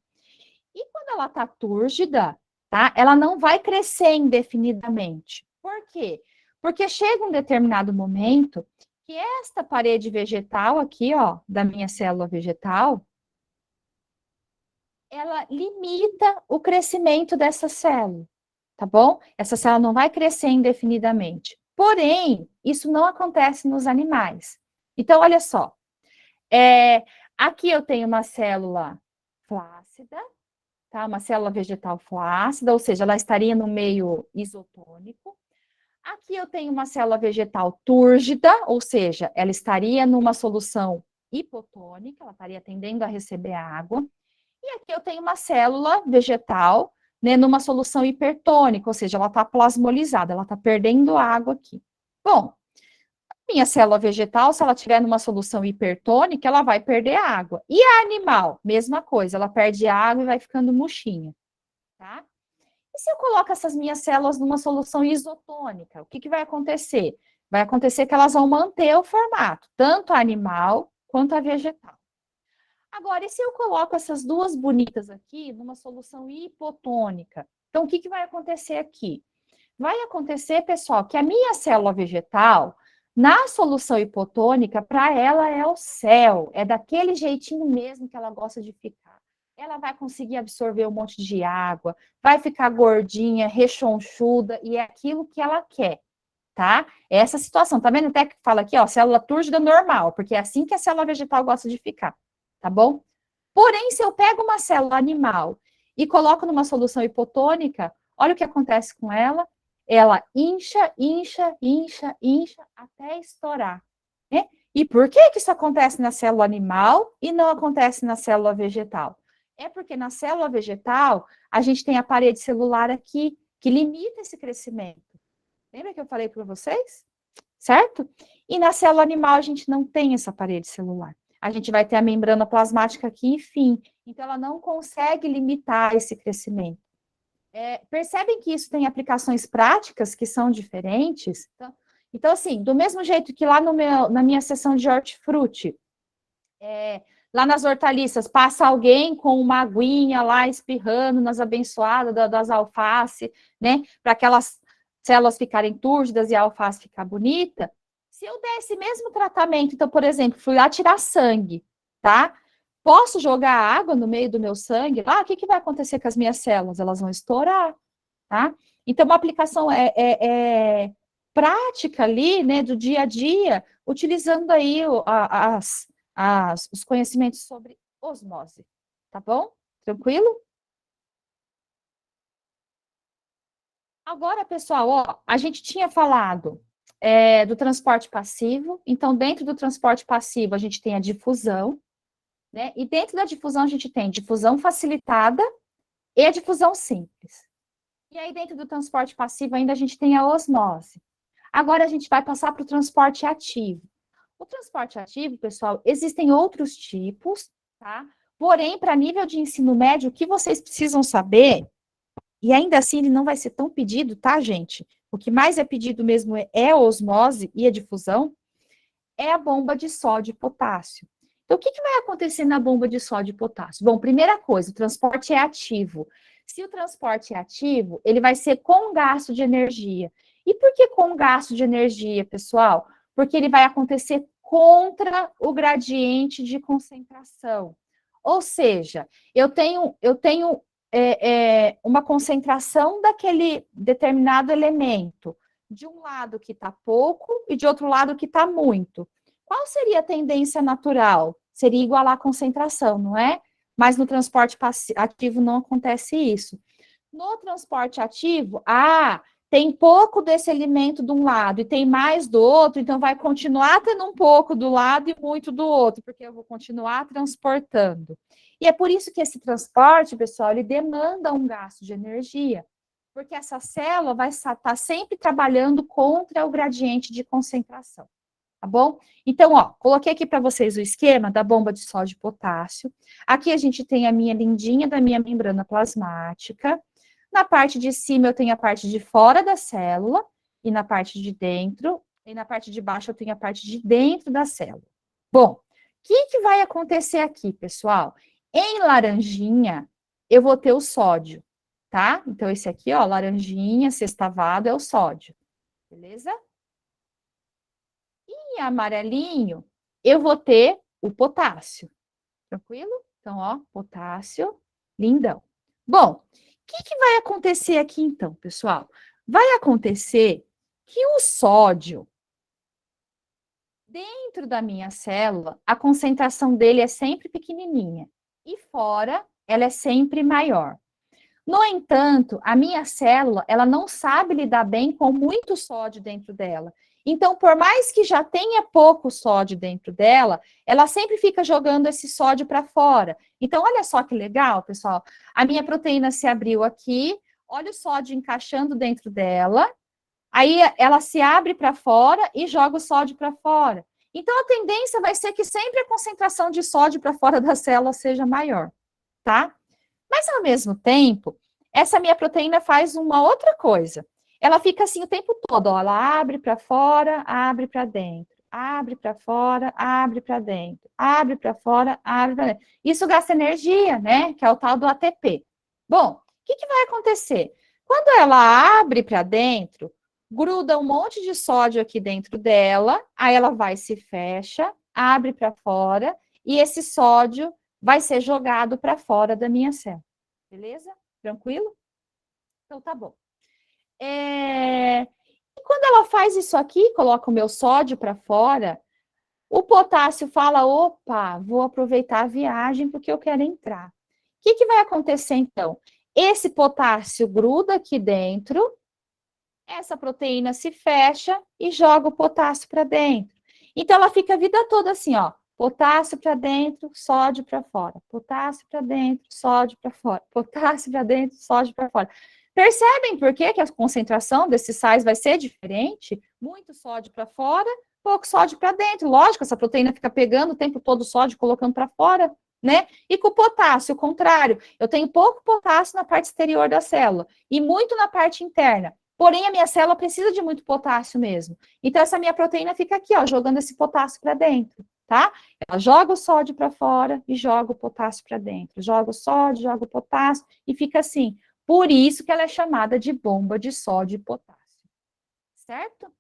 E quando ela está túrgida, tá? Ela não vai crescer indefinidamente. Por quê? Porque chega um determinado momento que esta parede vegetal aqui, ó, da minha célula vegetal, ela limita o crescimento dessa célula, tá bom? Essa célula não vai crescer indefinidamente. Porém, isso não acontece nos animais. Então, olha só. Aqui eu tenho uma célula flácida, tá? Uma célula vegetal flácida, ou seja, ela estaria no meio isotônico. Aqui eu tenho uma célula vegetal túrgida, ou seja, ela estaria numa solução hipotônica, ela estaria tendendo a receber água. E aqui eu tenho uma célula vegetal, né, numa solução hipertônica, ou seja, ela está plasmolizada, ela está perdendo água aqui. Bom, minha célula vegetal, se ela estiver numa solução hipertônica, ela vai perder água. E a animal, mesma coisa, ela perde água e vai ficando murchinha, tá? E se eu coloco essas minhas células numa solução isotônica, o que vai acontecer? Vai acontecer que elas vão manter o formato, tanto a animal quanto a vegetal. Agora, e se eu coloco essas duas bonitas aqui numa solução hipotônica? Então, o que vai acontecer aqui? Vai acontecer, pessoal, que a minha célula vegetal, na solução hipotônica, para ela é o céu, é daquele jeitinho mesmo que ela gosta de ficar. Ela vai conseguir absorver um monte de água, vai ficar gordinha, rechonchuda, e é aquilo que ela quer, tá? É essa situação. Tá vendo até que fala aqui, ó, célula túrgida normal, porque é assim que a célula vegetal gosta de ficar, tá bom? Porém, se eu pego uma célula animal e coloco numa solução hipotônica, olha o que acontece com ela. Ela incha, incha, incha, incha até estourar. Né? E por que isso acontece na célula animal e não acontece na célula vegetal? É porque na célula vegetal a gente tem a parede celular aqui que limita esse crescimento. Lembra que eu falei para vocês? Certo? E na célula animal a gente não tem essa parede celular. A gente vai ter a membrana plasmática aqui, enfim. Então, ela não consegue limitar esse crescimento. Percebem que isso tem aplicações práticas que são diferentes? Então, assim, do mesmo jeito que lá na minha sessão de hortifruti, lá nas hortaliças, passa alguém com uma aguinha lá espirrando nas abençoadas das alface, né? Para aquelas células ficarem túrgidas e a alface ficar bonita. Se eu der esse mesmo tratamento, então, por exemplo, fui lá tirar sangue, tá? Posso jogar água no meio do meu sangue? O que vai acontecer com as minhas células? Elas vão estourar, tá? Então, uma aplicação prática ali, né, do dia a dia, utilizando aí os conhecimentos sobre osmose, tá bom? Tranquilo? Agora, pessoal, ó, a gente tinha falado do transporte passivo, então, dentro do transporte passivo, a gente tem a difusão, né? E dentro da difusão, a gente tem difusão facilitada e a difusão simples. E aí, dentro do transporte passivo, ainda a gente tem a osmose. Agora, a gente vai passar para o transporte ativo. O transporte ativo, pessoal, existem outros tipos, tá? Porém, para nível de ensino médio, o que vocês precisam saber, e ainda assim ele não vai ser tão pedido, tá, gente? O que mais é pedido mesmo é a osmose e a difusão, é a bomba de sódio e potássio. Então, o que vai acontecer na bomba de sódio e potássio? Bom, primeira coisa, o transporte é ativo. Se o transporte é ativo, ele vai ser com gasto de energia. E por que com gasto de energia, pessoal? Porque ele vai acontecer contra o gradiente de concentração. Ou seja, eu tenho uma concentração daquele determinado elemento, de um lado que está pouco e de outro lado que está muito. Qual seria a tendência natural? Seria igualar a concentração, não é? Mas no transporte ativo não acontece isso. No transporte ativo, tem pouco desse elemento de um lado e tem mais do outro, então vai continuar tendo um pouco do lado e muito do outro, porque eu vou continuar transportando. E é por isso que esse transporte, pessoal, ele demanda um gasto de energia, porque essa célula vai estar sempre trabalhando contra o gradiente de concentração, tá bom? Então, ó, coloquei aqui para vocês o esquema da bomba de sódio e potássio. Aqui a gente tem a minha lindinha da minha membrana plasmática. Na parte de cima eu tenho a parte de fora da célula, e na parte de dentro, e na parte de baixo eu tenho a parte de dentro da célula. Bom, o que vai acontecer aqui, pessoal? Em laranjinha, eu vou ter o sódio, tá? Então, esse aqui, ó, laranjinha, sextavado, é o sódio, beleza? Em amarelinho, eu vou ter o potássio, tranquilo? Então, ó, potássio, lindão. Bom, o que vai acontecer aqui então, pessoal? Vai acontecer que o sódio, dentro da minha célula, a concentração dele é sempre pequenininha e fora ela é sempre maior. No entanto, a minha célula, ela não sabe lidar bem com muito sódio dentro dela. Então, por mais que já tenha pouco sódio dentro dela, ela sempre fica jogando esse sódio para fora. Então, olha só que legal, pessoal. A minha proteína se abriu aqui, olha o sódio encaixando dentro dela, aí ela se abre para fora e joga o sódio para fora. Então, a tendência vai ser que sempre a concentração de sódio para fora da célula seja maior, tá? Mas, ao mesmo tempo, essa minha proteína faz uma outra coisa. Ela fica assim o tempo todo, ó, ela abre para fora, abre para dentro, abre para fora, abre para dentro, abre para fora, abre para dentro. Isso gasta energia, né? Que é o tal do ATP. Bom, o que vai acontecer? Quando ela abre para dentro, gruda um monte de sódio aqui dentro dela, aí ela vai se fecha, abre para fora, e esse sódio vai ser jogado para fora da minha célula. Beleza? Tranquilo? Então, tá bom. E quando ela faz isso aqui, coloca o meu sódio para fora, o potássio fala, opa, vou aproveitar a viagem porque eu quero entrar. O que vai acontecer, então? Esse potássio gruda aqui dentro, essa proteína se fecha e joga o potássio para dentro. Então, ela fica a vida toda assim, ó, potássio para dentro, sódio para fora. Potássio para dentro, sódio para fora. Potássio para dentro, sódio para fora. Percebem por que a concentração desses sais vai ser diferente? Muito sódio para fora, pouco sódio para dentro. Lógico, essa proteína fica pegando o tempo todo o sódio, colocando para fora, né? E com o potássio, o contrário. Eu tenho pouco potássio na parte exterior da célula e muito na parte interna. Porém, a minha célula precisa de muito potássio mesmo. Então, essa minha proteína fica aqui, ó, jogando esse potássio para dentro, tá? Ela joga o sódio para fora e joga o potássio para dentro. Joga o sódio, joga o potássio e fica assim. Por isso que ela é chamada de bomba de sódio e potássio. Certo?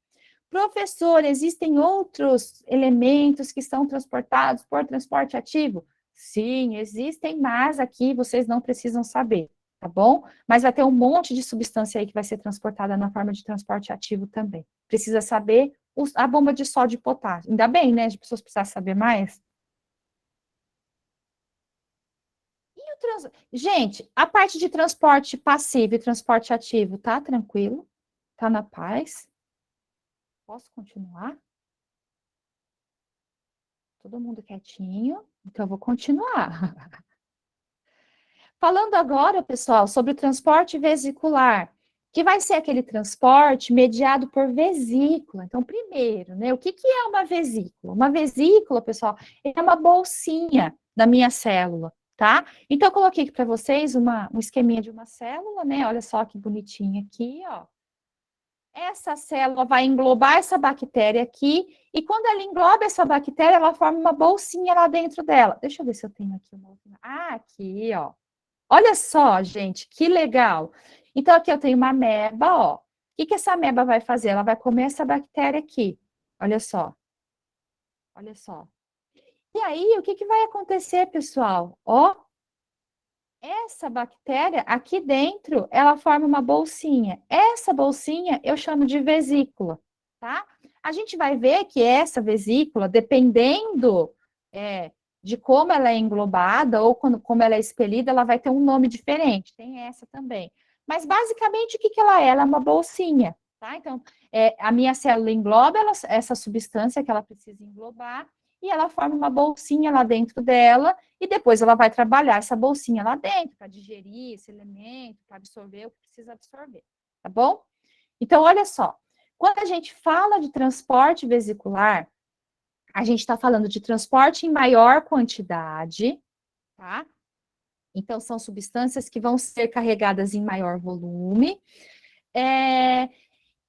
Professor, existem outros elementos que são transportados por transporte ativo? Sim, existem, mas aqui vocês não precisam saber, tá bom? Mas vai ter um monte de substância aí que vai ser transportada na forma de transporte ativo também. Precisa saber a bomba de sódio e potássio. Ainda bem, né? As pessoas precisam saber mais. Gente, a parte de transporte passivo e transporte ativo, tá tranquilo? Tá na paz? Posso continuar? Todo mundo quietinho? Então, eu vou continuar. Falando agora, pessoal, sobre o transporte vesicular, que vai ser aquele transporte mediado por vesícula. Então, primeiro, né, o que é uma vesícula? Uma vesícula, pessoal, é uma bolsinha da minha célula, tá? Então, eu coloquei aqui para vocês um esqueminha de uma célula, né? Olha só que bonitinho aqui, ó. Essa célula vai englobar essa bactéria aqui, e quando ela engloba essa bactéria, ela forma uma bolsinha lá dentro dela. Deixa eu ver se eu tenho aqui uma outra. Ah, aqui, ó. Olha só, gente, que legal. Então, aqui eu tenho uma ameba, ó. O que que essa ameba vai fazer? Ela vai comer essa bactéria aqui. Olha só. Olha só. E aí, o que que vai acontecer, pessoal? Ó, essa bactéria aqui dentro, ela forma uma bolsinha. Essa bolsinha eu chamo de vesícula, tá? A gente vai ver que essa vesícula, dependendo de como ela é englobada ou como ela é expelida, ela vai ter um nome diferente. Tem essa também. Mas basicamente o que que ela é? Ela é uma bolsinha, tá? Então, a minha célula engloba essa substância que ela precisa englobar e ela forma uma bolsinha lá dentro dela e depois ela vai trabalhar essa bolsinha lá dentro para digerir esse elemento, para absorver o que precisa absorver, tá bom? Então, olha só, quando a gente fala de transporte vesicular, a gente está falando de transporte em maior quantidade, tá? Então, são substâncias que vão ser carregadas em maior volume.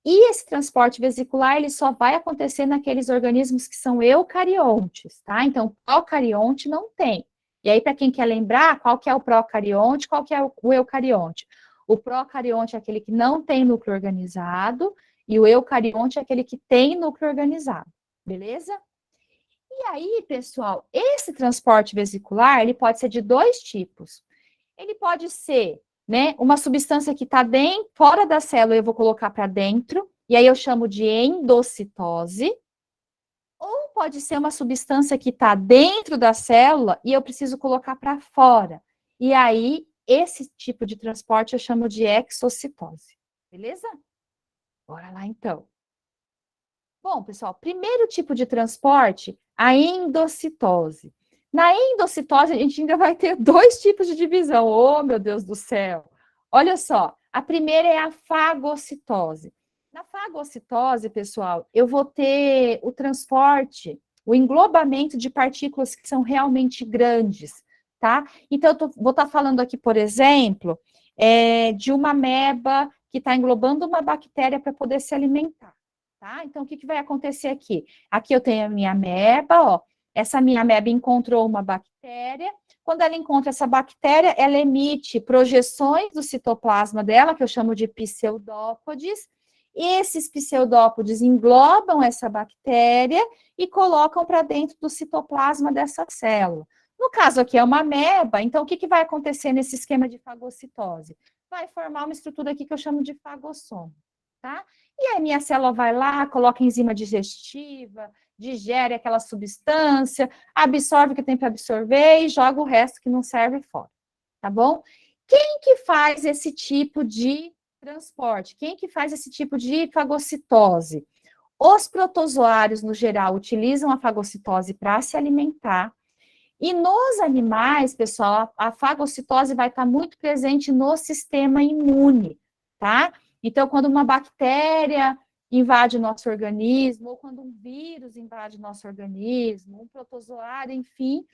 E esse transporte vesicular, ele só vai acontecer naqueles organismos que são eucariontes, tá? Então, procarionte não tem. E aí, para quem quer lembrar, qual que é o procarionte, qual que é o eucarionte? O procarionte é aquele que não tem núcleo organizado, e o eucarionte é aquele que tem núcleo organizado, beleza? E aí, pessoal, esse transporte vesicular, ele pode ser de dois tipos. Ele pode ser, né, uma substância que está fora da célula, eu vou colocar para dentro, e aí eu chamo de endocitose. Ou pode ser uma substância que está dentro da célula e eu preciso colocar para fora. E aí, esse tipo de transporte eu chamo de exocitose. Beleza? Bora lá, então. Bom, pessoal, primeiro tipo de transporte, a endocitose. Na endocitose, a gente ainda vai ter dois tipos de divisão. Oh, meu Deus do céu! Olha só, a primeira é a fagocitose. Na fagocitose, pessoal, eu vou ter o transporte, o englobamento de partículas que são realmente grandes, tá? Então, vou estar falando aqui, por exemplo, de uma ameba que está englobando uma bactéria para poder se alimentar. Tá? Então, o que, que vai acontecer aqui? Aqui eu tenho a minha ameba, ó. Essa minha ameba encontrou uma bactéria. Quando ela encontra essa bactéria, ela emite projeções do citoplasma dela, que eu chamo de pseudópodes. Esses pseudópodes englobam essa bactéria e colocam para dentro do citoplasma dessa célula. No caso aqui é uma ameba, então o que, que vai acontecer nesse esquema de fagocitose? Vai formar uma estrutura aqui que eu chamo de fagossomo, tá? E aí minha célula vai lá, coloca enzima digestiva, digere aquela substância, absorve o que tem para absorver e joga o resto que não serve fora, tá bom? Quem que faz esse tipo de transporte? Quem que faz esse tipo de fagocitose? Os protozoários, no geral, utilizam a fagocitose para se alimentar. E nos animais, pessoal, a fagocitose vai estar muito presente no sistema imune, tá? Então, quando uma bactéria invade o nosso organismo, ou quando um vírus invade o nosso organismo, um protozoário, enfim,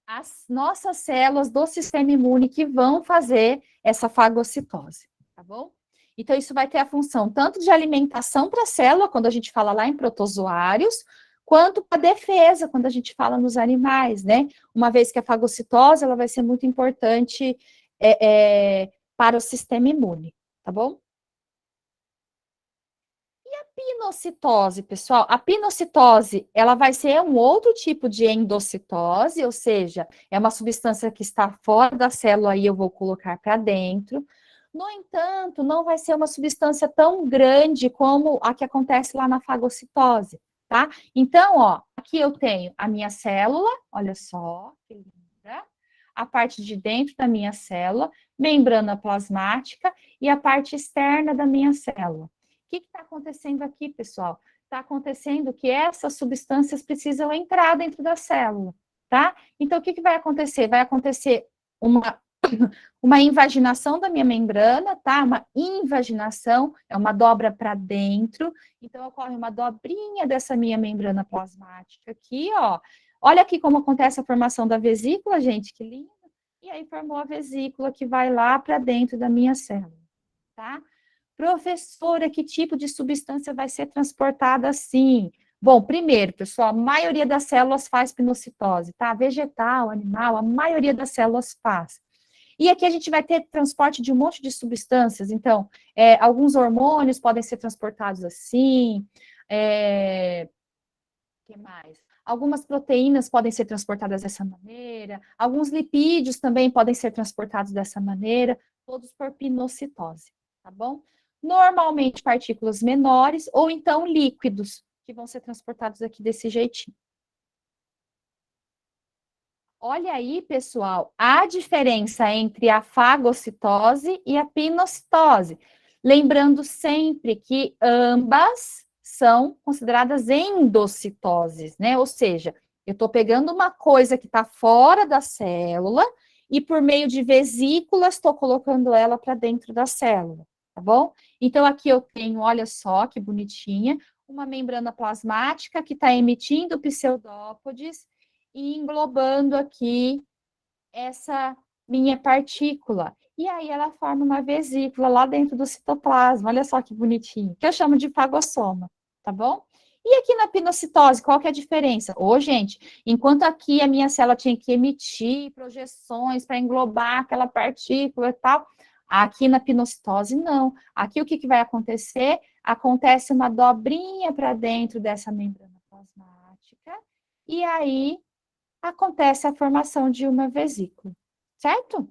as nossas células do sistema imune que vão fazer essa fagocitose, tá bom? Então, isso vai ter a função tanto de alimentação para a célula, quando a gente fala lá em protozoários, quanto para defesa, quando a gente fala nos animais, né? Uma vez que a fagocitose, ela vai ser muito importante para o sistema imune, tá bom? Pinocitose, pessoal, a pinocitose, ela vai ser um outro tipo de endocitose, ou seja, é uma substância que está fora da célula e eu vou colocar para dentro. No entanto, não vai ser uma substância tão grande como a que acontece lá na fagocitose, tá? Então, ó, aqui eu tenho a minha célula, olha só, que linda, a parte de dentro da minha célula, membrana plasmática e a parte externa da minha célula. O que está acontecendo aqui, pessoal? Está acontecendo que essas substâncias precisam entrar dentro da célula, tá? Então, o que vai acontecer? Vai acontecer uma invaginação da minha membrana, tá? Uma invaginação, é uma dobra para dentro. Então, ocorre uma dobrinha dessa minha membrana plasmática aqui, ó. Olha aqui como acontece a formação da vesícula, gente, que lindo. E aí formou a vesícula que vai lá para dentro da minha célula, tá? Professora, que tipo de substância vai ser transportada assim? Bom, primeiro, pessoal, a maioria das células faz pinocitose, tá? Vegetal, animal, a maioria das células faz. E aqui a gente vai ter transporte de um monte de substâncias, então, alguns hormônios podem ser transportados assim, que mais? Algumas proteínas podem ser transportadas dessa maneira, alguns lipídios também podem ser transportados dessa maneira, todos por pinocitose, tá bom? Normalmente partículas menores ou então líquidos, que vão ser transportados aqui desse jeitinho. Olha aí, pessoal, a diferença entre a fagocitose e a pinocitose. Lembrando sempre que ambas são consideradas endocitoses, né? Ou seja, eu estou pegando uma coisa que está fora da célula e por meio de vesículas estou colocando ela para dentro da célula, tá bom? Então aqui eu tenho, olha só que bonitinha, uma membrana plasmática que está emitindo pseudópodes e englobando aqui essa minha partícula. E aí ela forma uma vesícula lá dentro do citoplasma. Olha só que bonitinho, que eu chamo de fagossoma, tá bom? E aqui na pinocitose, qual que é a diferença? Ô, gente, enquanto aqui a minha célula tinha que emitir projeções para englobar aquela partícula e tal, aqui na pinocitose não. Aqui o que, que vai acontecer? Acontece uma dobrinha para dentro dessa membrana plasmática, e aí acontece a formação de uma vesícula, certo?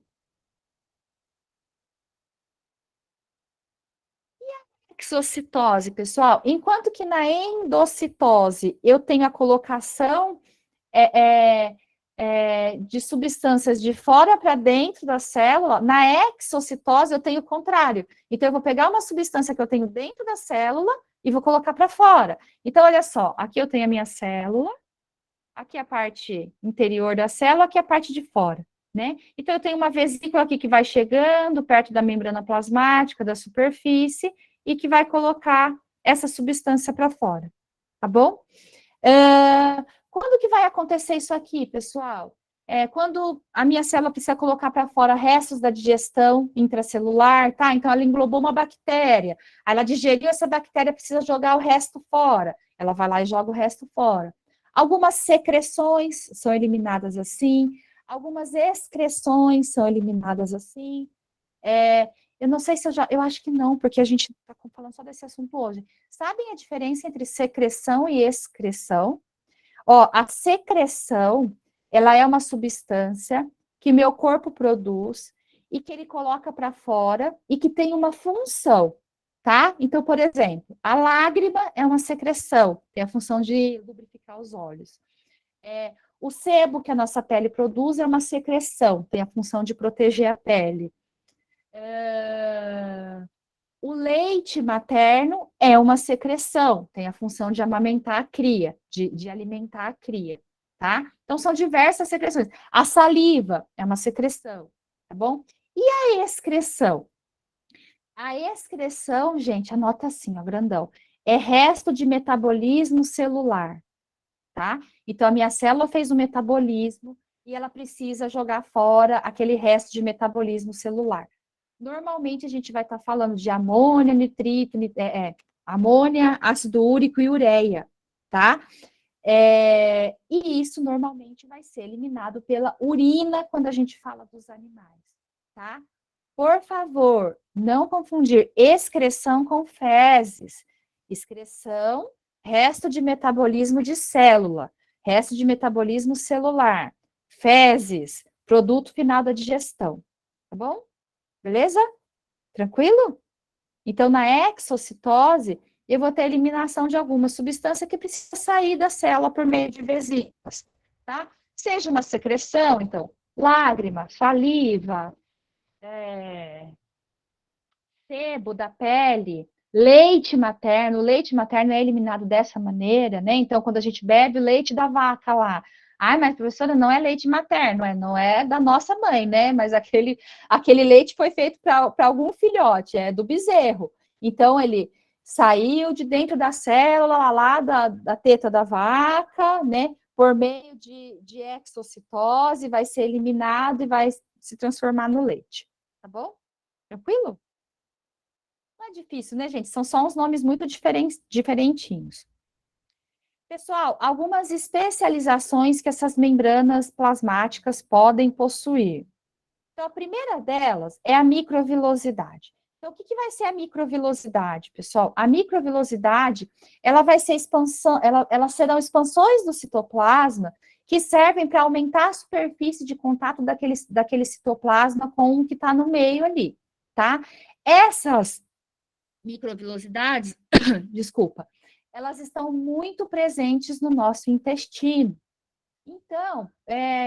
Exocitose, pessoal, enquanto que na endocitose eu tenho a colocação é, de substâncias de fora para dentro da célula, na exocitose eu tenho o contrário. Então, eu vou pegar uma substância que eu tenho dentro da célula e vou colocar para fora. Então, olha só, aqui eu tenho a minha célula, aqui a parte interior da célula, aqui a parte de fora, né? Então, eu tenho uma vesícula aqui que vai chegando perto da membrana plasmática, da superfície, e que vai colocar essa substância para fora, tá bom? Quando que vai acontecer isso aqui, pessoal? Quando a minha célula precisa colocar para fora restos da digestão intracelular, tá? Então, ela englobou uma bactéria, ela digeriu essa bactéria, precisa jogar o resto fora. Ela vai lá e joga o resto fora. Algumas secreções são eliminadas assim, algumas excreções são eliminadas assim. Eu não sei se eu acho que não, porque a gente está falando só desse assunto hoje. Sabem a diferença entre secreção e excreção? Ó, a secreção, ela é uma substância que meu corpo produz e que ele coloca para fora e que tem uma função, tá? Então, por exemplo, a lágrima é uma secreção, tem a função de lubrificar os olhos. O sebo que a nossa pele produz é uma secreção, tem a função de proteger a pele. O leite materno é uma secreção, tem a função de amamentar a cria, de alimentar a cria, tá? Então, são diversas secreções. A saliva é uma secreção, tá bom? E a excreção? A excreção, gente, anota assim, ó, grandão, é resto de metabolismo celular, tá? Então, a minha célula fez o metabolismo e ela precisa jogar fora aquele resto de metabolismo celular. Normalmente, a gente vai estar falando de amônia, nitrito, amônia, ácido úrico e ureia, tá? E isso normalmente vai ser eliminado pela urina quando a gente fala dos animais, tá? Por favor, não confundir excreção com fezes. Excreção, resto de metabolismo de célula, resto de metabolismo celular. Fezes, produto final da digestão, tá bom? Beleza? Tranquilo? Então, na exocitose, eu vou ter eliminação de alguma substância que precisa sair da célula por meio de vesículas, tá? Seja uma secreção, então, lágrima, saliva, sebo da pele, o leite materno é eliminado dessa maneira, né? Então, quando a gente bebe o leite da vaca lá, ai, mas professora, não é leite materno, não é da nossa mãe, né? Mas aquele leite foi feito para algum filhote, é do bezerro. Então, ele saiu de dentro da célula lá da teta da vaca, né? por meio de exocitose, vai ser eliminado e vai se transformar no leite, tá bom? Tranquilo? Não é difícil, né, gente? São só uns nomes muito diferentinhos. Pessoal, algumas especializações que essas membranas plasmáticas podem possuir. Então, a primeira delas é a microvilosidade. Então, o que vai ser a microvilosidade, pessoal? A microvilosidade, ela vai ser expansão, elas serão expansões do citoplasma que servem para aumentar a superfície de contato daquele citoplasma com o que está no meio ali, tá? Essas microvilosidades, desculpa, elas estão muito presentes no nosso intestino. Então,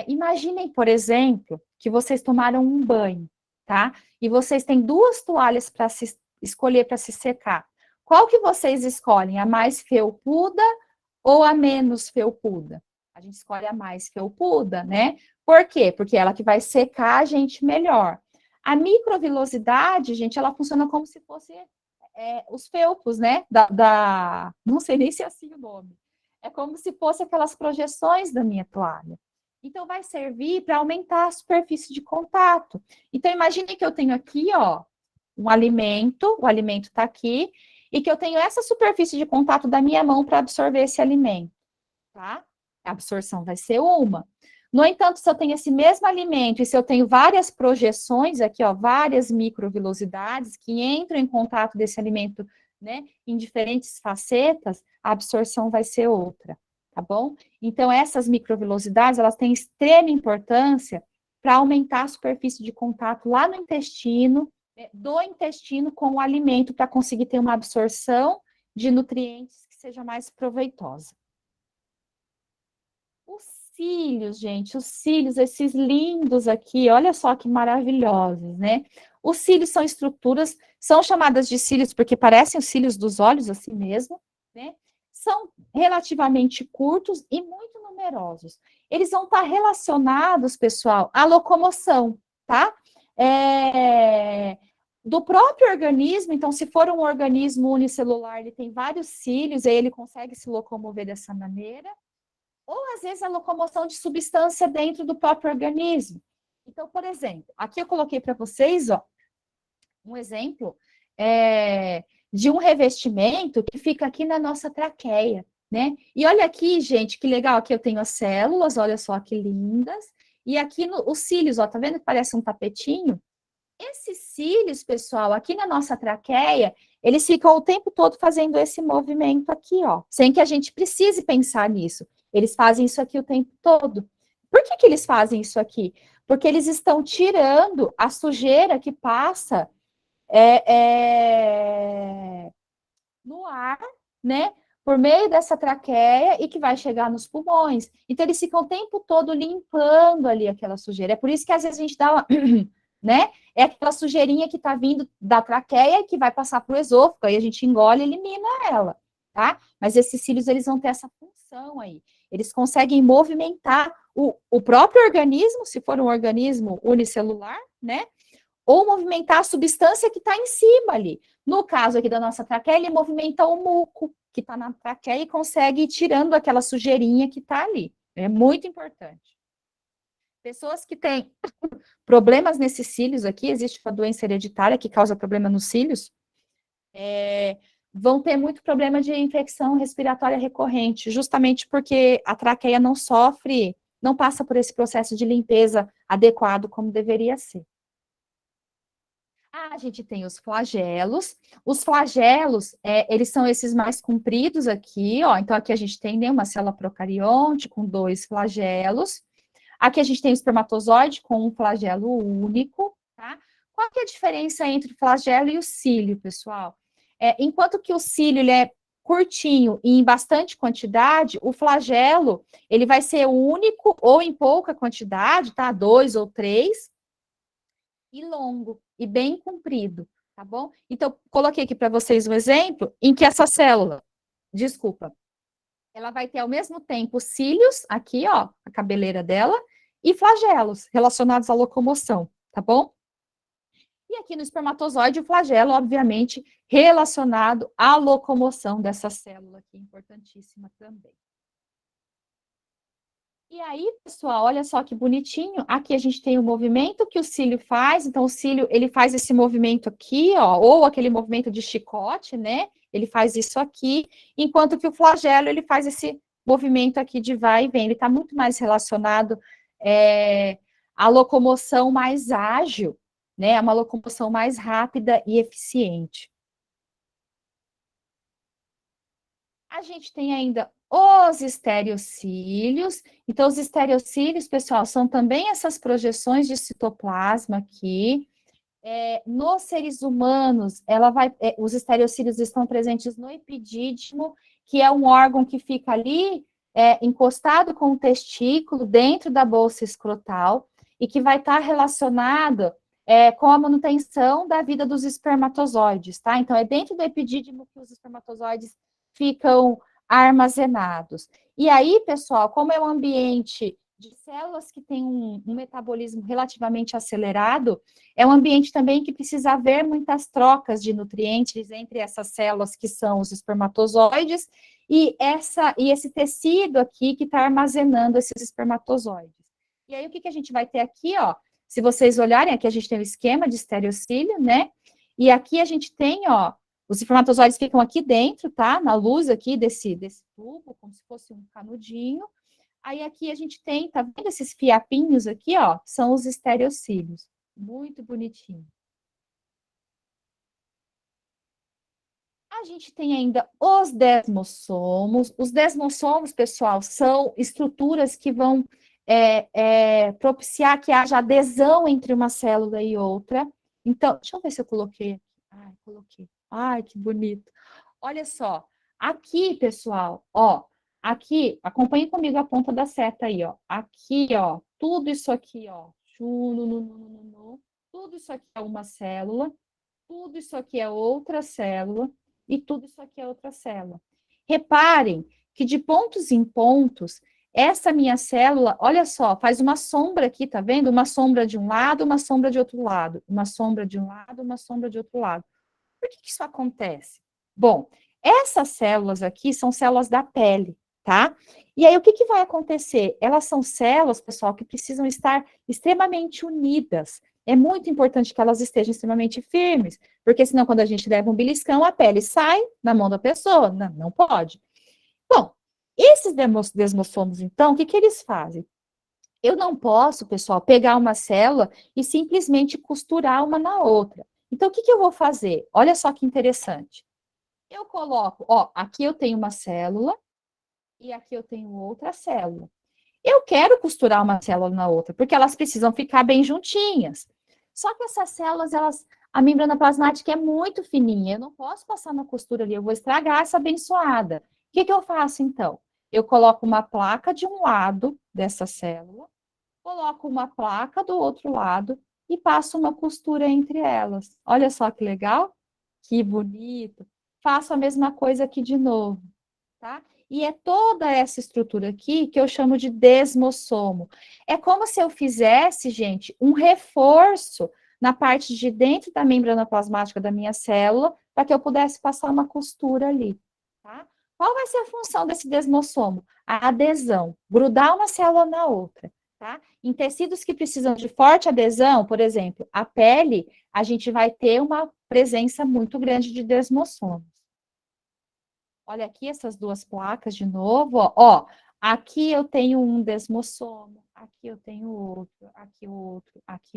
imaginem, por exemplo, que vocês tomaram um banho, tá? E vocês têm 2 toalhas para se escolher para se secar. Qual que vocês escolhem? A mais felpuda ou a menos felpuda? A gente escolhe a mais felpuda, né? Por quê? Porque ela que vai secar a gente melhor. A microvilosidade, gente, ela funciona como se fosse os felpos, né? Não sei nem se é assim o nome. É como se fosse aquelas projeções da minha toalha. Então, vai servir para aumentar a superfície de contato. Então, imagine que eu tenho aqui, ó, um alimento, o alimento está aqui, e que eu tenho essa superfície de contato da minha mão para absorver esse alimento, tá? A absorção vai ser uma. No entanto, se eu tenho esse mesmo alimento e se eu tenho várias projeções aqui, ó, várias microvilosidades que entram em contato desse alimento, né, em diferentes facetas, a absorção vai ser outra, tá bom? Então, essas microvilosidades, elas têm extrema importância para aumentar a superfície de contato lá no intestino, do intestino com o alimento, para conseguir ter uma absorção de nutrientes que seja mais proveitosa. Os cílios, gente, os cílios, esses lindos aqui, olha só que maravilhosos, né? Os cílios são estruturas, são chamadas de cílios porque parecem os cílios dos olhos, assim mesmo, né? São relativamente curtos e muito numerosos. Eles vão estar relacionados, pessoal, à locomoção, tá? Do próprio organismo, então, se for um organismo unicelular, ele tem vários cílios, aí ele consegue se locomover dessa maneira. Ou, às vezes, a locomoção de substância dentro do próprio organismo. Então, por exemplo, aqui eu coloquei para vocês, ó, um exemplo de um revestimento que fica aqui na nossa traqueia, né? E olha aqui, gente, que legal, aqui eu tenho as células, olha só que lindas. E aqui os cílios, ó, tá vendo que parece um tapetinho? Esses cílios, pessoal, aqui na nossa traqueia, eles ficam o tempo todo fazendo esse movimento aqui, ó, sem que a gente precise pensar nisso. Eles fazem isso aqui o tempo todo. Por que eles fazem isso aqui? Porque eles estão tirando a sujeira que passa no ar, né? Por meio dessa traqueia e que vai chegar nos pulmões. Então, eles ficam o tempo todo limpando ali aquela sujeira. É por isso que às vezes a gente dá uma, né? É aquela sujeirinha que está vindo da traqueia que vai passar para o esôfago, aí a gente engole e elimina ela, tá? Mas esses cílios, eles vão ter essa função aí. Eles conseguem movimentar o próprio organismo, se for um organismo unicelular, né? Ou movimentar a substância que está em cima ali. No caso aqui da nossa traqueia, ele movimenta o muco que está na traqueia e consegue ir tirando aquela sujeirinha que está ali. É muito importante. Pessoas que têm problemas nesses cílios aqui, existe uma doença hereditária que causa problema nos cílios, vão ter muito problema de infecção respiratória recorrente, justamente porque a traqueia não sofre, não passa por esse processo de limpeza adequado como deveria ser. A gente tem os flagelos. Os flagelos, eles são esses mais compridos aqui, ó. Então, aqui a gente tem, né, uma célula procarionte com 2 flagelos. Aqui a gente tem o espermatozoide com um flagelo único, tá? Qual que é a diferença entre o flagelo e o cílio, pessoal? Enquanto que o cílio, ele é curtinho e em bastante quantidade, o flagelo, ele vai ser único ou em pouca quantidade, tá? 2 ou 3, e longo, e bem comprido, tá bom? Então, coloquei aqui para vocês um exemplo em que essa célula, desculpa, ela vai ter ao mesmo tempo cílios, aqui, ó, a cabeleira dela, e flagelos relacionados à locomoção, tá bom? E aqui no espermatozoide, o flagelo, obviamente, relacionado à locomoção dessa célula aqui, importantíssima também. E aí, pessoal, olha só que bonitinho. Aqui a gente tem o movimento que o cílio faz. Então, o cílio, ele faz esse movimento aqui, ó, ou aquele movimento de chicote, né? Ele faz isso aqui, enquanto que o flagelo, ele faz esse movimento aqui de vai e vem. Ele está muito mais relacionado à locomoção mais ágil, né? Uma locomoção mais rápida e eficiente. A gente tem ainda os estereocílios. Então, os estereocílios, pessoal, são também essas projeções de citoplasma aqui. Nos seres humanos, os estereocílios estão presentes no epidídimo, que é um órgão que fica ali encostado com o testículo, dentro da bolsa escrotal, e que vai estar relacionado com a manutenção da vida dos espermatozoides, tá? Então, é dentro do epidídimo que os espermatozoides ficam armazenados. E aí, pessoal, como é um ambiente de células que têm um metabolismo relativamente acelerado, é um ambiente também que precisa haver muitas trocas de nutrientes entre essas células que são os espermatozoides e esse tecido aqui que está armazenando esses espermatozoides. E aí, o que a gente vai ter aqui, ó? Se vocês olharem, aqui a gente tem o esquema de estereocílio, né? E aqui a gente tem, ó, os espermatozoides ficam aqui dentro, tá? Na luz aqui desse tubo, como se fosse um canudinho. Aí aqui a gente tem, tá vendo esses fiapinhos aqui, ó? São os estereocílios. Muito bonitinho. A gente tem ainda os desmossomos. Os desmossomos, pessoal, são estruturas que vão propiciar que haja adesão entre uma célula e outra. Então, deixa eu ver se eu coloquei aqui. Ai, coloquei. Ai, que bonito. Olha só. Aqui, pessoal, ó. Aqui, acompanhe comigo a ponta da seta aí, ó. Aqui, ó. Tudo isso aqui, ó. Tudo isso aqui é uma célula. Tudo isso aqui é outra célula e tudo isso aqui é outra célula. Reparem que de pontos em pontos, essa minha célula, olha só, faz uma sombra aqui, tá vendo? Uma sombra de um lado, uma sombra de outro lado, uma sombra de um lado, uma sombra de outro lado. Por que isso acontece? Bom, essas células aqui são células da pele, tá? E aí, o que vai acontecer? Elas são células, pessoal, que precisam estar extremamente unidas. É muito importante que elas estejam extremamente firmes, porque senão, quando a gente leva um beliscão, a pele sai na mão da pessoa. Não, não pode. Bom, esses desmossomos, então, o que eles fazem? Eu não posso, pessoal, pegar uma célula e simplesmente costurar uma na outra. Então, o que eu vou fazer? Olha só que interessante. Eu coloco, ó, aqui eu tenho uma célula e aqui eu tenho outra célula. Eu quero costurar uma célula na outra, porque elas precisam ficar bem juntinhas. Só que essas células, a membrana plasmática é muito fininha, eu não posso passar uma costura ali, eu vou estragar essa abençoada. O que eu faço então? Eu coloco uma placa de um lado dessa célula, coloco uma placa do outro lado e passo uma costura entre elas. Olha só que legal, que bonito. Faço a mesma coisa aqui de novo, tá? E é toda essa estrutura aqui que eu chamo de desmossomo. É como se eu fizesse, gente, um reforço na parte de dentro da membrana plasmática da minha célula, para que eu pudesse passar uma costura ali, tá? Qual vai ser a função desse desmossomo? A adesão, grudar uma célula na outra, tá? Em tecidos que precisam de forte adesão, por exemplo, a pele, a gente vai ter uma presença muito grande de desmossomos. Olha aqui essas duas placas de novo, ó. Ó, aqui eu tenho um desmossomo, aqui eu tenho outro, aqui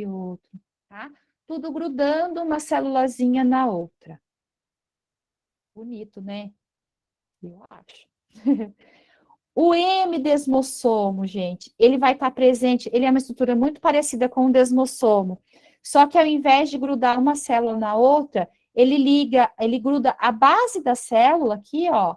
outro, tá? Tudo grudando uma célulazinha na outra. Bonito, né? Eu acho. O M-desmossomo, gente, ele vai estar presente, ele é uma estrutura muito parecida com o desmossomo, só que ao invés de grudar uma célula na outra, ele gruda a base da célula aqui, ó,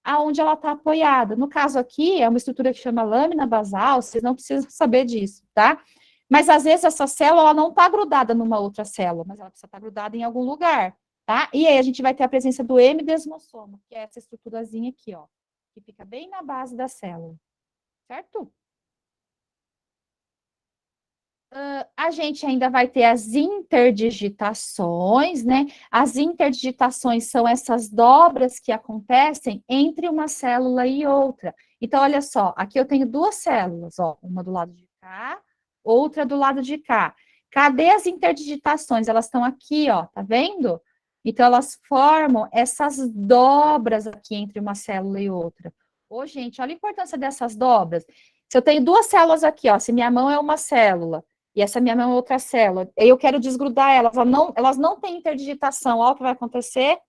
aonde ela está apoiada. No caso aqui, é uma estrutura que chama lâmina basal, vocês não precisam saber disso, tá? Mas às vezes essa célula ela não está grudada numa outra célula, mas ela precisa estar grudada em algum lugar, tá? E aí a gente vai ter a presença do M-desmossomo, que é essa estruturazinha aqui, ó, que fica bem na base da célula, certo? A gente ainda vai ter as interdigitações, né? As interdigitações são essas dobras que acontecem entre uma célula e outra. Então, olha só, aqui eu tenho duas células, ó, uma do lado de cá, outra do lado de cá. Cadê as interdigitações? Elas estão aqui, ó, tá vendo? Então, elas formam essas dobras aqui entre uma célula e outra. Ô, gente, olha a importância dessas dobras. Se eu tenho duas células aqui, ó, se minha mão é uma célula, e essa minha mão é outra célula. Eu quero desgrudar elas, elas não têm interdigitação. Olha o que vai acontecer.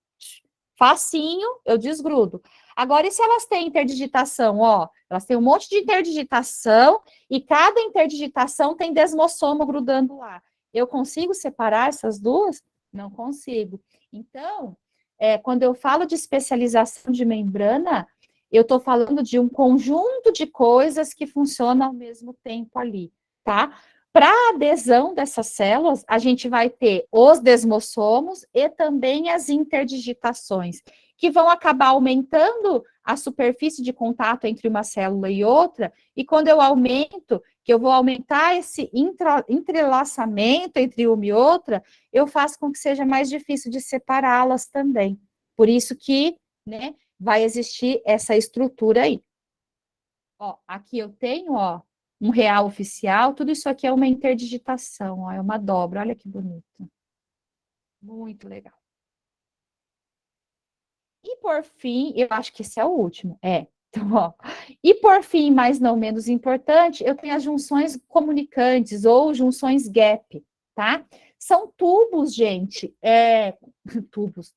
Facinho, eu desgrudo. Agora, e se elas têm interdigitação? Ó, elas têm um monte de interdigitação e cada interdigitação tem desmossomo grudando lá. Eu consigo separar essas duas? Não consigo. Então, quando eu falo de especialização de membrana, eu estou falando de um conjunto de coisas que funcionam ao mesmo tempo ali, tá? Para a adesão dessas células, a gente vai ter os desmossomos e também as interdigitações, que vão acabar aumentando a superfície de contato entre uma célula e outra, e quando eu aumento, que eu vou aumentar esse entrelaçamento entre uma e outra, eu faço com que seja mais difícil de separá-las também. Por isso que, né, vai existir essa estrutura aí. Ó, aqui eu tenho, ó, um real oficial, tudo isso aqui é uma interdigitação, ó, é uma dobra, olha que bonito. Muito legal. E por fim, eu acho que esse é o último, então, ó. E por fim, mas não menos importante, eu tenho as junções comunicantes ou junções gap, tá? São tubos, gente, tubos.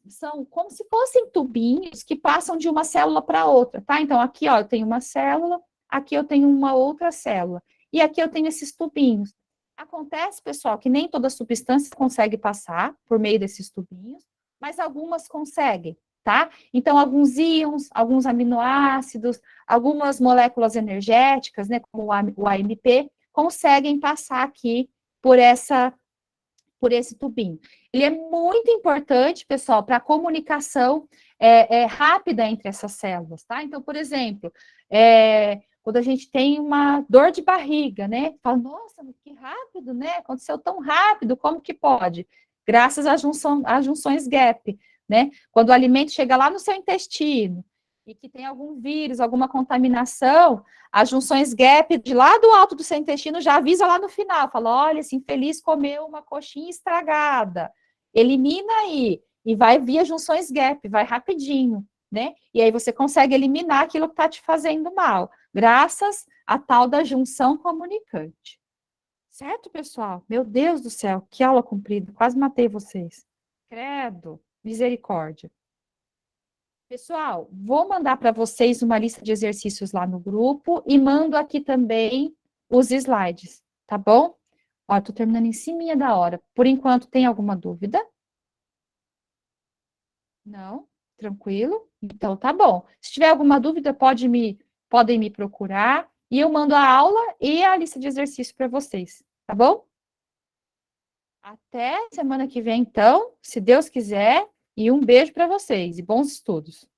São como se fossem tubinhos que passam de uma célula para outra, tá? Então, aqui, ó, eu tenho uma célula, aqui eu tenho uma outra célula, e aqui eu tenho esses tubinhos. Acontece, pessoal, que nem toda substância consegue passar por meio desses tubinhos, mas algumas conseguem, tá? Então, alguns íons, alguns aminoácidos, algumas moléculas energéticas, né, como o AMP, conseguem passar aqui por esse tubinho. Ele é muito importante, pessoal, para a comunicação rápida entre essas células, tá? Então, por exemplo, quando a gente tem uma dor de barriga, né? Fala, nossa, que rápido, né? Aconteceu tão rápido, como que pode? Graças às junções gap, né? Quando o alimento chega lá no seu intestino e que tem algum vírus, alguma contaminação, as junções gap de lá do alto do seu intestino já avisa lá no final, fala, olha, esse infeliz comeu uma coxinha estragada, elimina aí, e vai via junções gap, vai rapidinho, né? E aí você consegue eliminar aquilo que está te fazendo mal, graças à tal da junção comunicante. Certo, pessoal? Meu Deus do céu, que aula comprida, quase matei vocês. Credo, misericórdia. Pessoal, vou mandar para vocês uma lista de exercícios lá no grupo e mando aqui também os slides, tá bom? Ó, tô terminando em cima da hora. Por enquanto, tem alguma dúvida? Não? Tranquilo? Então, tá bom. Se tiver alguma dúvida, podem me procurar e eu mando a aula e a lista de exercícios para vocês, tá bom? Até semana que vem, então, se Deus quiser, e um beijo para vocês e bons estudos.